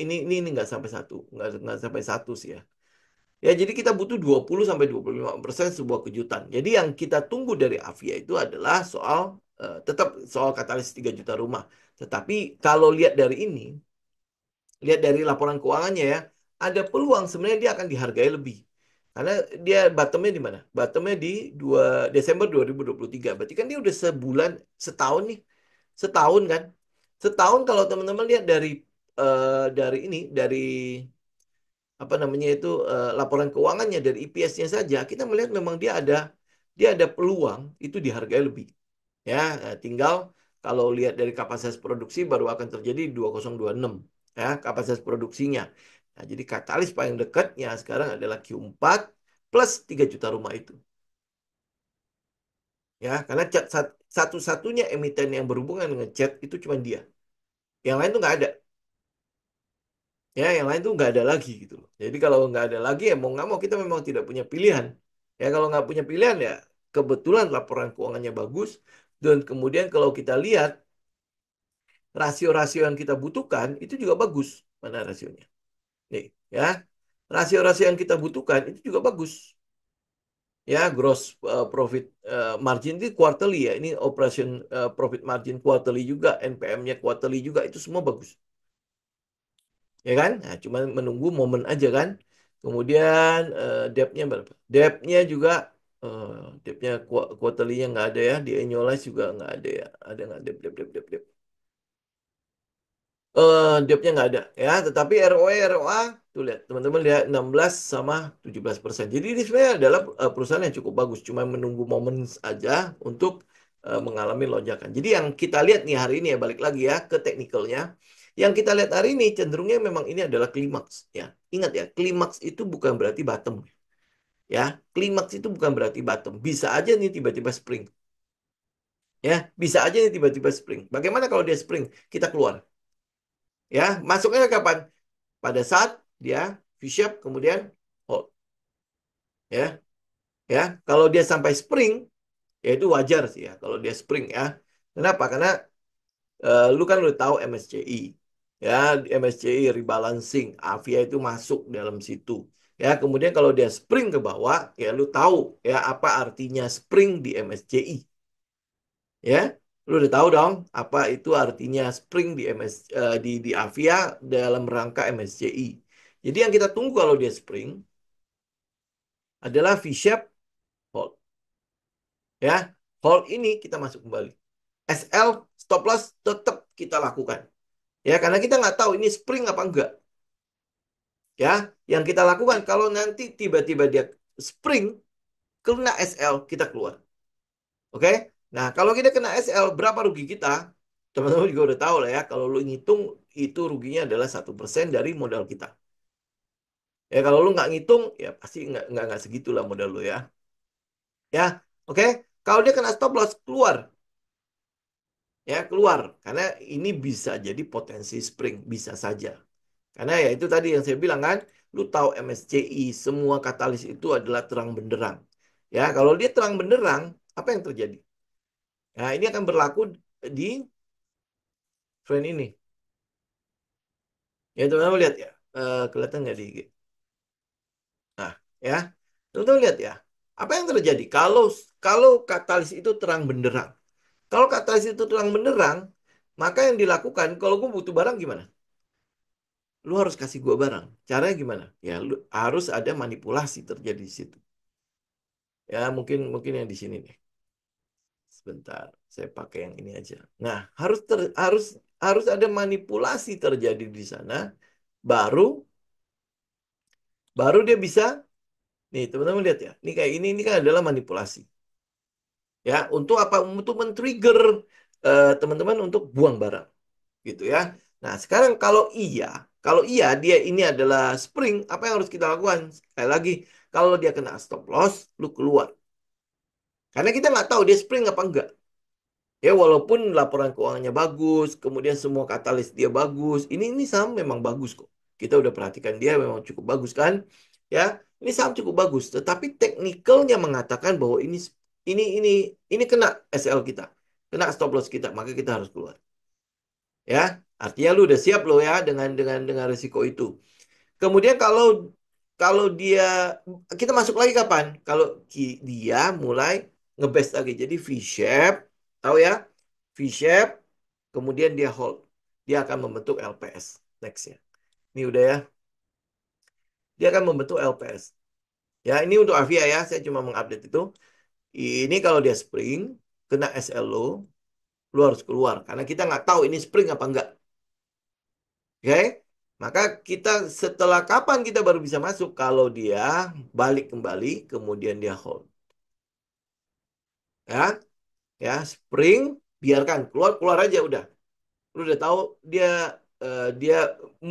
ini nggak sampai satu, nggak sampai satu sih ya. Ya, jadi kita butuh 20 sampai 25% sebuah kejutan. Jadi yang kita tunggu dari Avia itu adalah soal tetap soal katalis 3 juta rumah. Tetapi kalau lihat dari ini, lihat dari laporan keuangannya ya, ada peluang sebenarnya dia akan dihargai lebih. Karena dia bottomnya di mana? Bottomnya di 2 Desember 2023. Berarti kan dia udah setahun nih. Setahun kan? Setahun kalau teman-teman lihat dari apa namanya itu laporan keuangannya dari EPS-nya saja kita melihat memang dia ada peluang itu dihargai lebih ya. Tinggal kalau lihat dari kapasitas produksi baru akan terjadi 2026 ya kapasitas produksinya. Nah, jadi katalis paling dekatnya sekarang adalah Q4 plus 3 juta rumah itu ya karena satu-satunya emiten yang berhubungan dengan cat itu cuma dia, yang lain tuh nggak ada. Ya, yang lain tuh nggak ada lagi gitu loh. Jadi kalau nggak ada lagi ya mau nggak mau kita memang tidak punya pilihan. Ya kalau nggak punya pilihan ya kebetulan laporan keuangannya bagus dan kemudian kalau kita lihat rasio-rasio yang kita butuhkan itu juga bagus. Mana rasionya? Nih, ya. Rasio-rasio yang kita butuhkan itu juga bagus. Ya, gross profit margin itu quarterly ya. Ini operation profit margin quarterly juga, NPM-nya quarterly juga itu semua bagus. Ya kan? Nah, cuma menunggu momen aja kan. Kemudian debt-nya berapa? Debt-nya juga eh, debt-nya quarterly-nya nggak ada ya, di annualize juga nggak ada ya. Ada nggak debt? Debt-nya nggak ada ya, tetapi ROE ROA tuh lihat teman-teman lihat 16 sama 17%. Jadi ini sebenarnya adalah perusahaan yang cukup bagus, cuma menunggu momen aja untuk mengalami lonjakan. Jadi yang kita lihat nih hari ini ya balik lagi ya ke teknikalnya. Yang kita lihat hari ini cenderungnya memang ini adalah klimaks ya. Ingat ya, klimaks itu bukan berarti bottom ya. Klimaks itu bukan berarti bottom. Bisa aja nih tiba-tiba spring. Ya, bisa aja nih tiba-tiba spring. Bagaimana kalau dia spring? Kita keluar. Ya, masuknya kapan? Pada saat dia V-shape kemudian hold ya. Ya, kalau dia sampai spring ya itu wajar sih ya kalau dia spring ya. Kenapa? Karena lu kan udah tahu MSCI. Ya, MSCI rebalancing, Avia itu masuk dalam situ. Ya, kemudian kalau dia spring ke bawah, ya lu tahu ya apa artinya spring di MSCI. Ya, lu udah tahu dong apa itu artinya spring di di Avia dalam rangka MSCI. Jadi yang kita tunggu kalau dia spring adalah V-shape hold. Ya, hold ini kita masuk kembali. SL stop loss tetap kita lakukan. Ya, karena kita nggak tahu ini spring apa enggak. Ya, yang kita lakukan kalau nanti tiba-tiba dia spring kena SL kita keluar. Oke? Nah, kalau kita kena SL berapa rugi kita? Teman-teman juga udah tahu lah ya. Kalau lu ngitung itu ruginya adalah 1% dari modal kita. Ya, kalau lu nggak ngitung ya pasti nggak segitulah modal lu ya. Ya, oke? Kalau dia kena stop loss keluar, ya keluar karena ini bisa jadi potensi spring bisa saja. Karena ya itu tadi yang saya bilang kan, lu tahu MSCI semua katalis itu adalah terang benderang. Ya, kalau dia terang benderang, apa yang terjadi? Nah, ini akan berlaku di trend ini. Ya, teman-teman lihat ya. Kelihatan nggak di IG? Nah, ya. Teman-teman lihat ya. Apa yang terjadi kalau kalau katalis itu terang benderang? Kalau katalis itu terang benderang, maka yang dilakukan kalau gue butuh barang gimana? Lu harus kasih gua barang. Caranya gimana? Ya, lu harus ada manipulasi terjadi di situ. Ya, mungkin mungkin yang di sini nih. Sebentar, saya pakai yang ini aja. Nah, harus ada manipulasi terjadi di sana, baru baru dia bisa. Nih, teman-teman lihat ya. Ini kayak ini kan adalah manipulasi. Ya, untuk apa? Untuk men-trigger teman-teman untuk buang barang, gitu ya. Nah, sekarang kalau iya dia ini adalah spring, apa yang harus kita lakukan? Sekali lagi, kalau dia kena stop loss, lu keluar. Karena kita nggak tahu dia spring apa enggak. Ya, walaupun laporan keuangannya bagus, kemudian semua katalis dia bagus, ini saham memang bagus kok. Kita udah perhatikan dia memang cukup bagus kan? Ya, ini saham cukup bagus. Tetapi teknikalnya mengatakan bahwa ini ini ini kena SL kita, kena stop loss kita, maka kita harus keluar. Ya, artinya lu udah siap lo ya dengan risiko itu. Kemudian kalau kalau dia kita masuk lagi kapan? Kalau dia mulai ngebest lagi. Jadi V-shape, tahu ya? V-shape, kemudian dia hold. Dia akan membentuk LPS next ya. Ini udah ya. Dia akan membentuk LPS. Ya, ini untuk Avia ya. Saya cuma mengupdate itu. Ini kalau dia spring, kena SLO, lu harus keluar. Karena kita nggak tahu ini spring apa enggak. Oke? Maka kita setelah kapan kita baru bisa masuk kalau dia balik kembali, kemudian dia hold. Ya, ya spring, biarkan keluar keluar aja udah. Lu udah tahu dia dia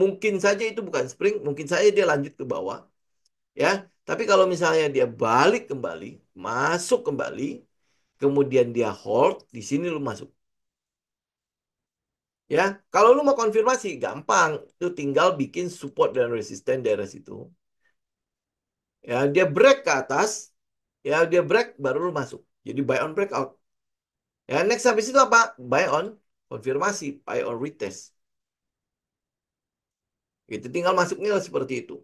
mungkin saja itu bukan spring, mungkin saja dia lanjut ke bawah, ya. Tapi kalau misalnya dia balik kembali, masuk kembali, kemudian dia hold, di sini lu masuk. Ya, kalau lu mau konfirmasi, gampang. Lu tinggal bikin support dan resisten daerah situ. Ya, dia break ke atas, ya dia break baru lu masuk. Jadi buy on breakout. Ya, next habis itu apa? Buy on konfirmasi, buy on retest. Gitu, tinggal masuknya seperti itu.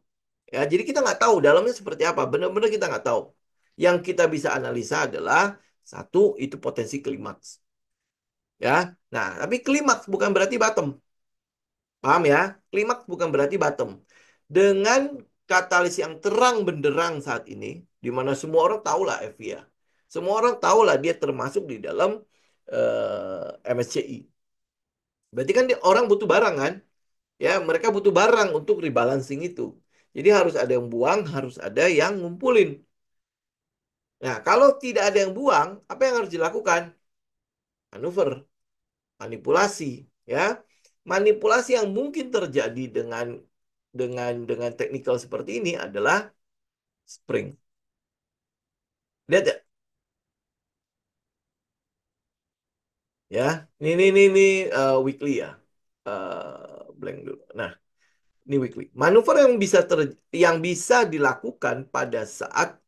Ya, jadi kita nggak tahu dalamnya seperti apa. Benar-benar kita nggak tahu. Yang kita bisa analisa adalah satu itu potensi klimaks. Ya, nah tapi klimaks bukan berarti bottom. Paham ya? Klimaks bukan berarti bottom. Dengan katalis yang terang benderang saat ini, di mana semua orang tahu lah FIA. Semua orang tahu lah dia termasuk di dalam MSCI. Berarti kan orang butuh barang kan? Ya, mereka butuh barang untuk rebalancing itu. Jadi harus ada yang buang, harus ada yang ngumpulin. Nah, kalau tidak ada yang buang, apa yang harus dilakukan? Manuver, manipulasi, ya. Manipulasi yang mungkin terjadi dengan teknikal seperti ini adalah spring. Lihat ya, ya. Ini weekly ya. Blank dulu. Nah, ini weekly. Manuver yang bisa dilakukan pada saat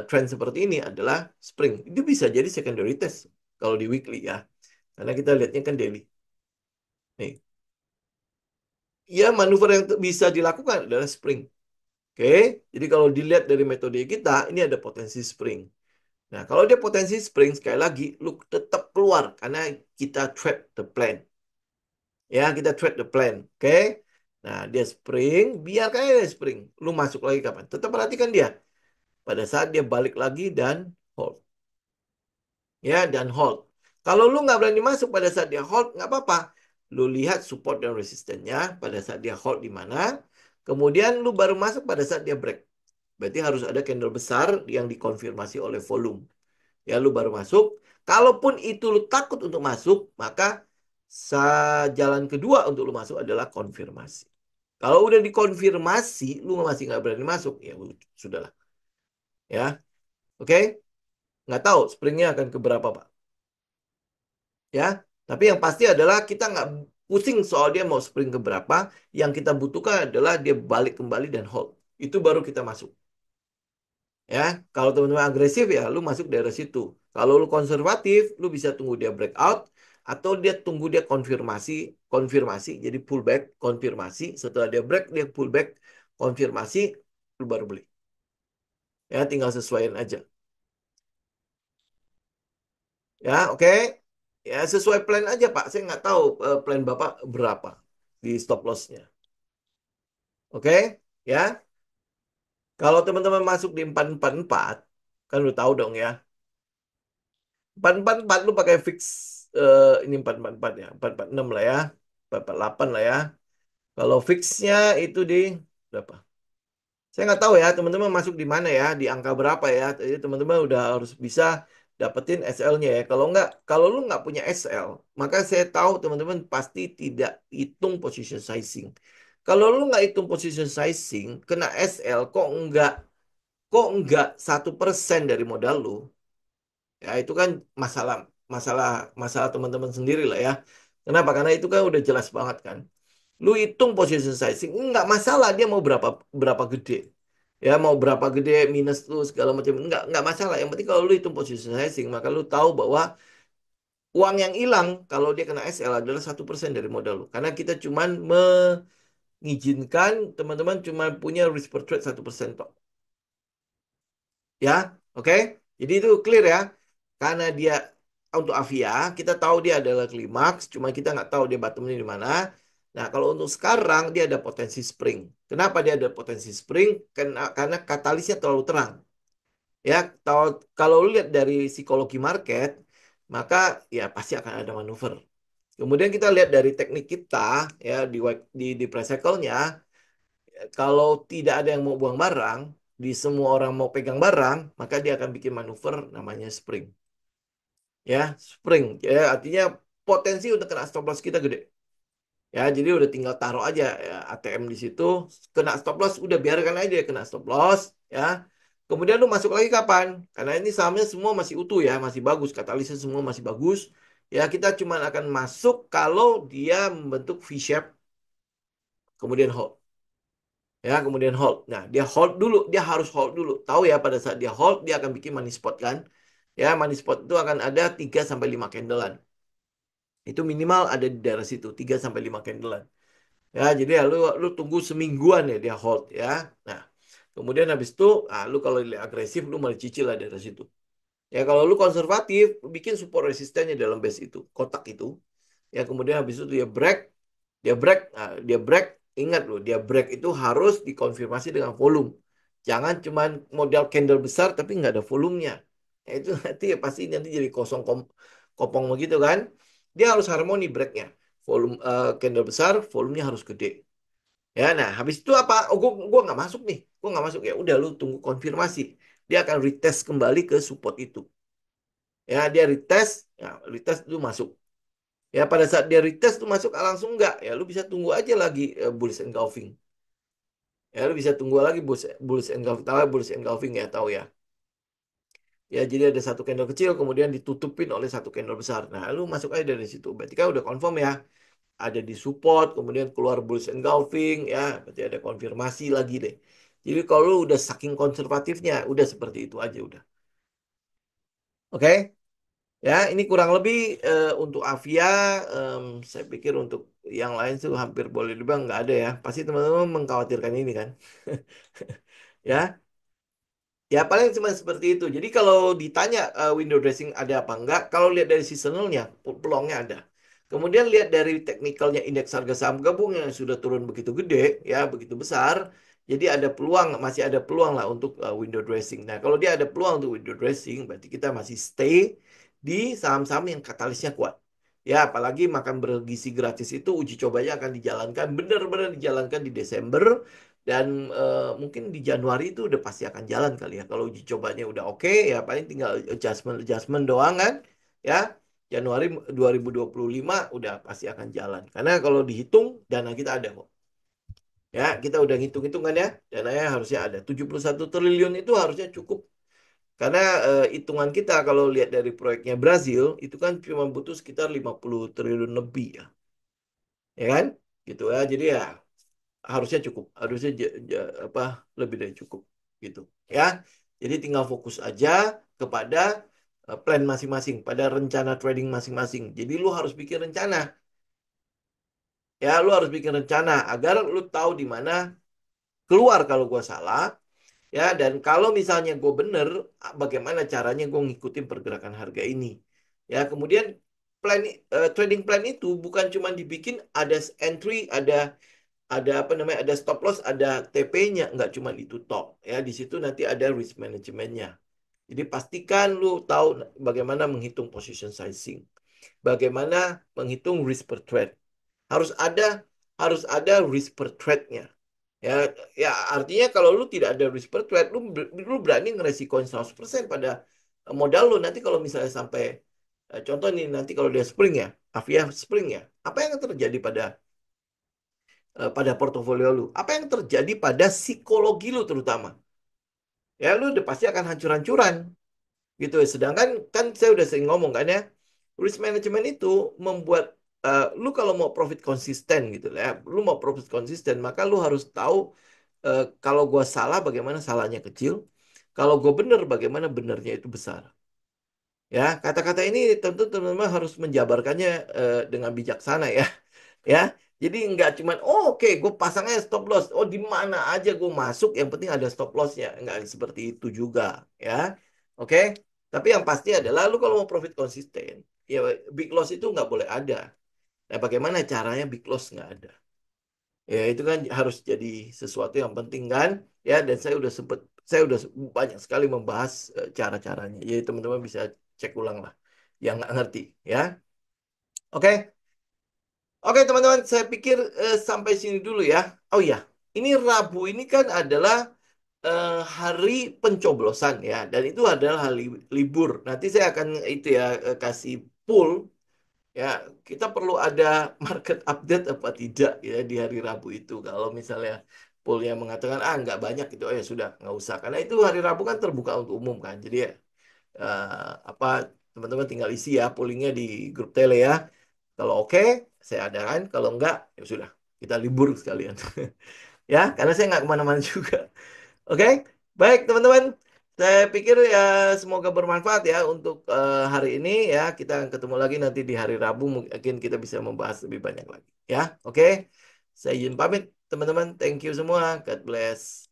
trend seperti ini adalah spring. Itu bisa jadi secondary test kalau di weekly ya. Karena kita lihatnya kan daily. Nih. Ya, manuver yang bisa dilakukan adalah spring. Oke, jadi kalau dilihat dari metode kita, ini ada potensi spring. Nah, kalau dia potensi spring, sekali lagi, lu tetap keluar karena kita trade the plan. Ya, kita trade the plan. Oke. Nah, dia spring, biarkan aja dia spring. Lu masuk lagi kapan? Tetap perhatikan dia. Pada saat dia balik lagi dan hold. Ya, dan hold. Kalau lu nggak berani masuk pada saat dia hold, nggak apa-apa. Lu lihat support dan resistennya pada saat dia hold di mana. Kemudian lu baru masuk pada saat dia break. Berarti harus ada candle besar yang dikonfirmasi oleh volume. Ya, lu baru masuk. Kalaupun itu lu takut untuk masuk, maka jalan kedua untuk lu masuk adalah konfirmasi. Kalau udah dikonfirmasi, lu masih nggak berani masuk, ya sudahlah. Ya, oke? Nggak tahu springnya akan ke berapa, Pak. Ya, tapi yang pasti adalah kita nggak pusing soal dia mau spring ke berapa. Yang kita butuhkan adalah dia balik kembali dan hold. Itu baru kita masuk. Ya, kalau teman-teman agresif ya lu masuk daerah situ. Kalau lu konservatif, lu bisa tunggu dia breakout atau dia tunggu dia konfirmasi, konfirmasi jadi pullback, konfirmasi, setelah dia break dia pullback, konfirmasi, lu baru beli. Ya, tinggal sesuaiin aja. Ya, oke. Ya, sesuai plan aja, Pak. Saya nggak tahu plan Bapak berapa di stop loss-nya. Oke? Ya. Kalau teman-teman masuk di 444, kan lu tahu dong ya. 444 lu pakai fix ini 444 ya, 446 lah ya, 448 lah ya. Kalau fixnya itu di berapa? Saya nggak tahu ya, teman-teman masuk di mana ya, di angka berapa ya. Jadi teman-teman udah harus bisa dapetin SL-nya ya. Kalau nggak, kalau lu nggak punya SL, maka saya tahu teman-teman pasti tidak hitung position sizing. Kalau lu nggak hitung position sizing, kena SL kok nggak 1% dari modal lu. Ya itu kan masalah masalah masalah teman-teman sendiri lah ya. Kenapa? Karena itu kan udah jelas banget kan. Lu hitung position sizing, nggak masalah dia mau berapa berapa gede. Ya mau berapa gede minus lu segala macam nggak masalah. Yang penting kalau lu hitung position sizing, maka lu tahu bahwa uang yang hilang kalau dia kena SL adalah 1% dari modal lu. Karena kita cuman mengizinkan teman-teman cuma punya risk per trade 1% tok. Ya, oke. Jadi itu clear ya. Karena dia untuk Avia, kita tahu dia adalah klimaks, cuma kita nggak tahu dia bottomnya di mana. Nah, kalau untuk sekarang dia ada potensi spring. Kenapa dia ada potensi spring? Karena katalisnya terlalu terang. Ya, kalau lu lihat dari psikologi market, maka ya pasti akan ada manuver. Kemudian kita lihat dari teknik kita ya di price cycle-nya, kalau tidak ada yang mau buang barang, di semua orang mau pegang barang, maka dia akan bikin manuver namanya spring. Ya, spring. Ya, artinya potensi untuk kena stop loss kita gede. Ya, jadi udah tinggal taruh aja ya, ATM di situ, kena stop loss, udah biarkan aja dia kena stop loss, ya. Kemudian lu masuk lagi kapan? Karena ini sahamnya semua masih utuh ya, masih bagus, katalisnya semua masih bagus. Ya, kita cuma akan masuk kalau dia membentuk V-shape, kemudian hold. Ya, kemudian hold. Nah, dia hold dulu, dia harus hold dulu. Tahu ya pada saat dia hold dia akan bikin money spot kan? Ya, money spot itu akan ada 3 sampai 5 candlean. Itu minimal ada di daerah situ, 3 sampai 5 candlean. Ya, jadi ya lu tunggu semingguan ya dia hold ya. Nah, kemudian habis itu lu kalau agresif lu malah cicil lah daerah situ. Ya, kalau lu konservatif, lu bikin support resistennya dalam base itu, kotak itu. Ya, kemudian habis itu dia break, ingat loh, dia break itu harus dikonfirmasi dengan volume. Jangan cuman model candle besar tapi nggak ada volumenya. Ya, itu nanti ya pasti nanti jadi kosong kopong begitu kan. Dia harus harmoni breaknya. Volume candle besar, volumenya harus gede. Ya, nah habis itu apa? Oh, gua nggak masuk nih. Gua nggak masuk ya. Udah lu tunggu konfirmasi. Dia akan retest kembali ke support itu. Ya, dia retest, ya retest itu masuk. Ya pada saat dia retest tuh masuk langsung enggak ya lu bisa tunggu aja lagi bullish engulfing. Ya lu bisa tunggu lagi bullish engulfing, tahu ya bullish engulfing ya tahu ya. Ya jadi ada satu candle kecil kemudian ditutupin oleh satu candle besar. Nah lu masuk aja dari situ. Berarti kan udah confirm ya. Ada di support kemudian keluar bullish engulfing ya. Berarti ada konfirmasi lagi deh. Jadi kalau lu udah saking konservatifnya udah seperti itu aja udah. Oke? Ya, ini kurang lebih untuk Avia, saya pikir untuk yang lain tuh hampir boleh dibilang nggak ada ya. Pasti teman-teman mengkhawatirkan ini kan. Ya, ya paling cuma seperti itu. Jadi kalau ditanya window dressing ada apa enggak, kalau lihat dari seasonalnya, peluangnya ada. Kemudian lihat dari teknikalnya indeks harga saham gabung yang sudah turun begitu gede, ya begitu besar. Jadi ada peluang, masih ada peluang lah untuk window dressing. Nah kalau dia ada peluang untuk window dressing, berarti kita masih stay di saham-saham yang katalisnya kuat. Ya apalagi makan bergizi gratis itu uji cobanya akan dijalankan, benar-benar dijalankan di Desember. Dan mungkin di Januari itu udah pasti akan jalan kali ya. Kalau uji cobanya udah oke, ya paling tinggal adjustment doang kan. Ya, Januari 2025 udah pasti akan jalan. Karena kalau dihitung dana kita ada kok. Ya, kita udah ngitung-hitung kan ya. Dananya harusnya ada. 71 triliun itu harusnya cukup. Karena hitungan kita kalau lihat dari proyeknya Brazil, itu kan cuma butuh sekitar 50 triliun lebih ya. Ya kan? Gitu ya. Jadi ya harusnya cukup, harusnya apa lebih dari cukup gitu ya. Jadi tinggal fokus aja kepada plan masing-masing, pada rencana trading masing-masing. Jadi lu harus bikin rencana, ya lu harus bikin rencana agar lu tahu di mana keluar kalau gua salah, ya dan kalau misalnya gue bener, bagaimana caranya gue ngikutin pergerakan harga ini, ya kemudian plan trading plan itu bukan cuma dibikin ada entry, ada apa namanya, ada stop loss, ada TP-nya, nggak cuma itu top ya, di situ nanti ada risk manajemennya. Jadi pastikan lu tahu bagaimana menghitung position sizing, bagaimana menghitung risk per trade. harus ada harus ada risk per trade-nya ya. Ya artinya kalau lu tidak ada risk per trade, lu berani ngeresikoin 100% pada modal lu. Nanti kalau misalnya sampai contoh nih, nanti kalau dia spring ya, Avia spring ya, apa yang terjadi pada portofolio lu? Apa yang terjadi pada psikologi lu terutama? Ya, lu udah pasti akan hancur-hancuran gitu. Sedangkan kan saya udah sering ngomong kan ya, risk management itu membuat lu kalau mau profit konsisten gitu ya, lu mau profit konsisten maka lu harus tahu kalau gua salah bagaimana salahnya kecil, kalau gua bener bagaimana benernya itu besar. Ya, kata-kata ini tentu teman-teman harus menjabarkannya dengan bijaksana ya. Ya, jadi nggak cuman oh, oke gue pasangnya stop loss, oh di mana aja gue masuk yang penting ada stop lossnya, nggak seperti itu juga ya. Oke, tapi yang pasti adalah lu kalau mau profit konsisten ya, big loss itu nggak boleh ada. Nah bagaimana caranya big loss nggak ada, ya itu kan harus jadi sesuatu yang penting kan ya. Dan saya udah banyak sekali membahas cara-caranya, jadi teman-teman bisa cek ulang lah yang nggak ngerti ya. Oke. Oke teman-teman, saya pikir sampai sini dulu ya. Oh iya, ini Rabu ini kan adalah hari pencoblosan ya, dan itu adalah hari libur. Nanti saya akan itu ya kasih poll ya. Kita perlu ada market update apa tidak ya di hari Rabu itu. Kalau misalnya pollnya mengatakan nggak banyak itu, oh ya sudah nggak usah. Karena itu hari Rabu kan terbuka untuk umum kan. Jadi ya apa teman-teman tinggal isi ya pollingnya di grup tele ya. Kalau oke, saya adakan. Kalau enggak, ya sudah. Kita libur sekalian. Ya, karena saya nggak kemana-mana juga. Oke, baik teman-teman. Saya pikir ya semoga bermanfaat ya untuk hari ini ya. Kita akan ketemu lagi nanti di hari Rabu. Mungkin kita bisa membahas lebih banyak lagi. Ya, oke. Saya izin pamit teman-teman. Thank you semua. God bless.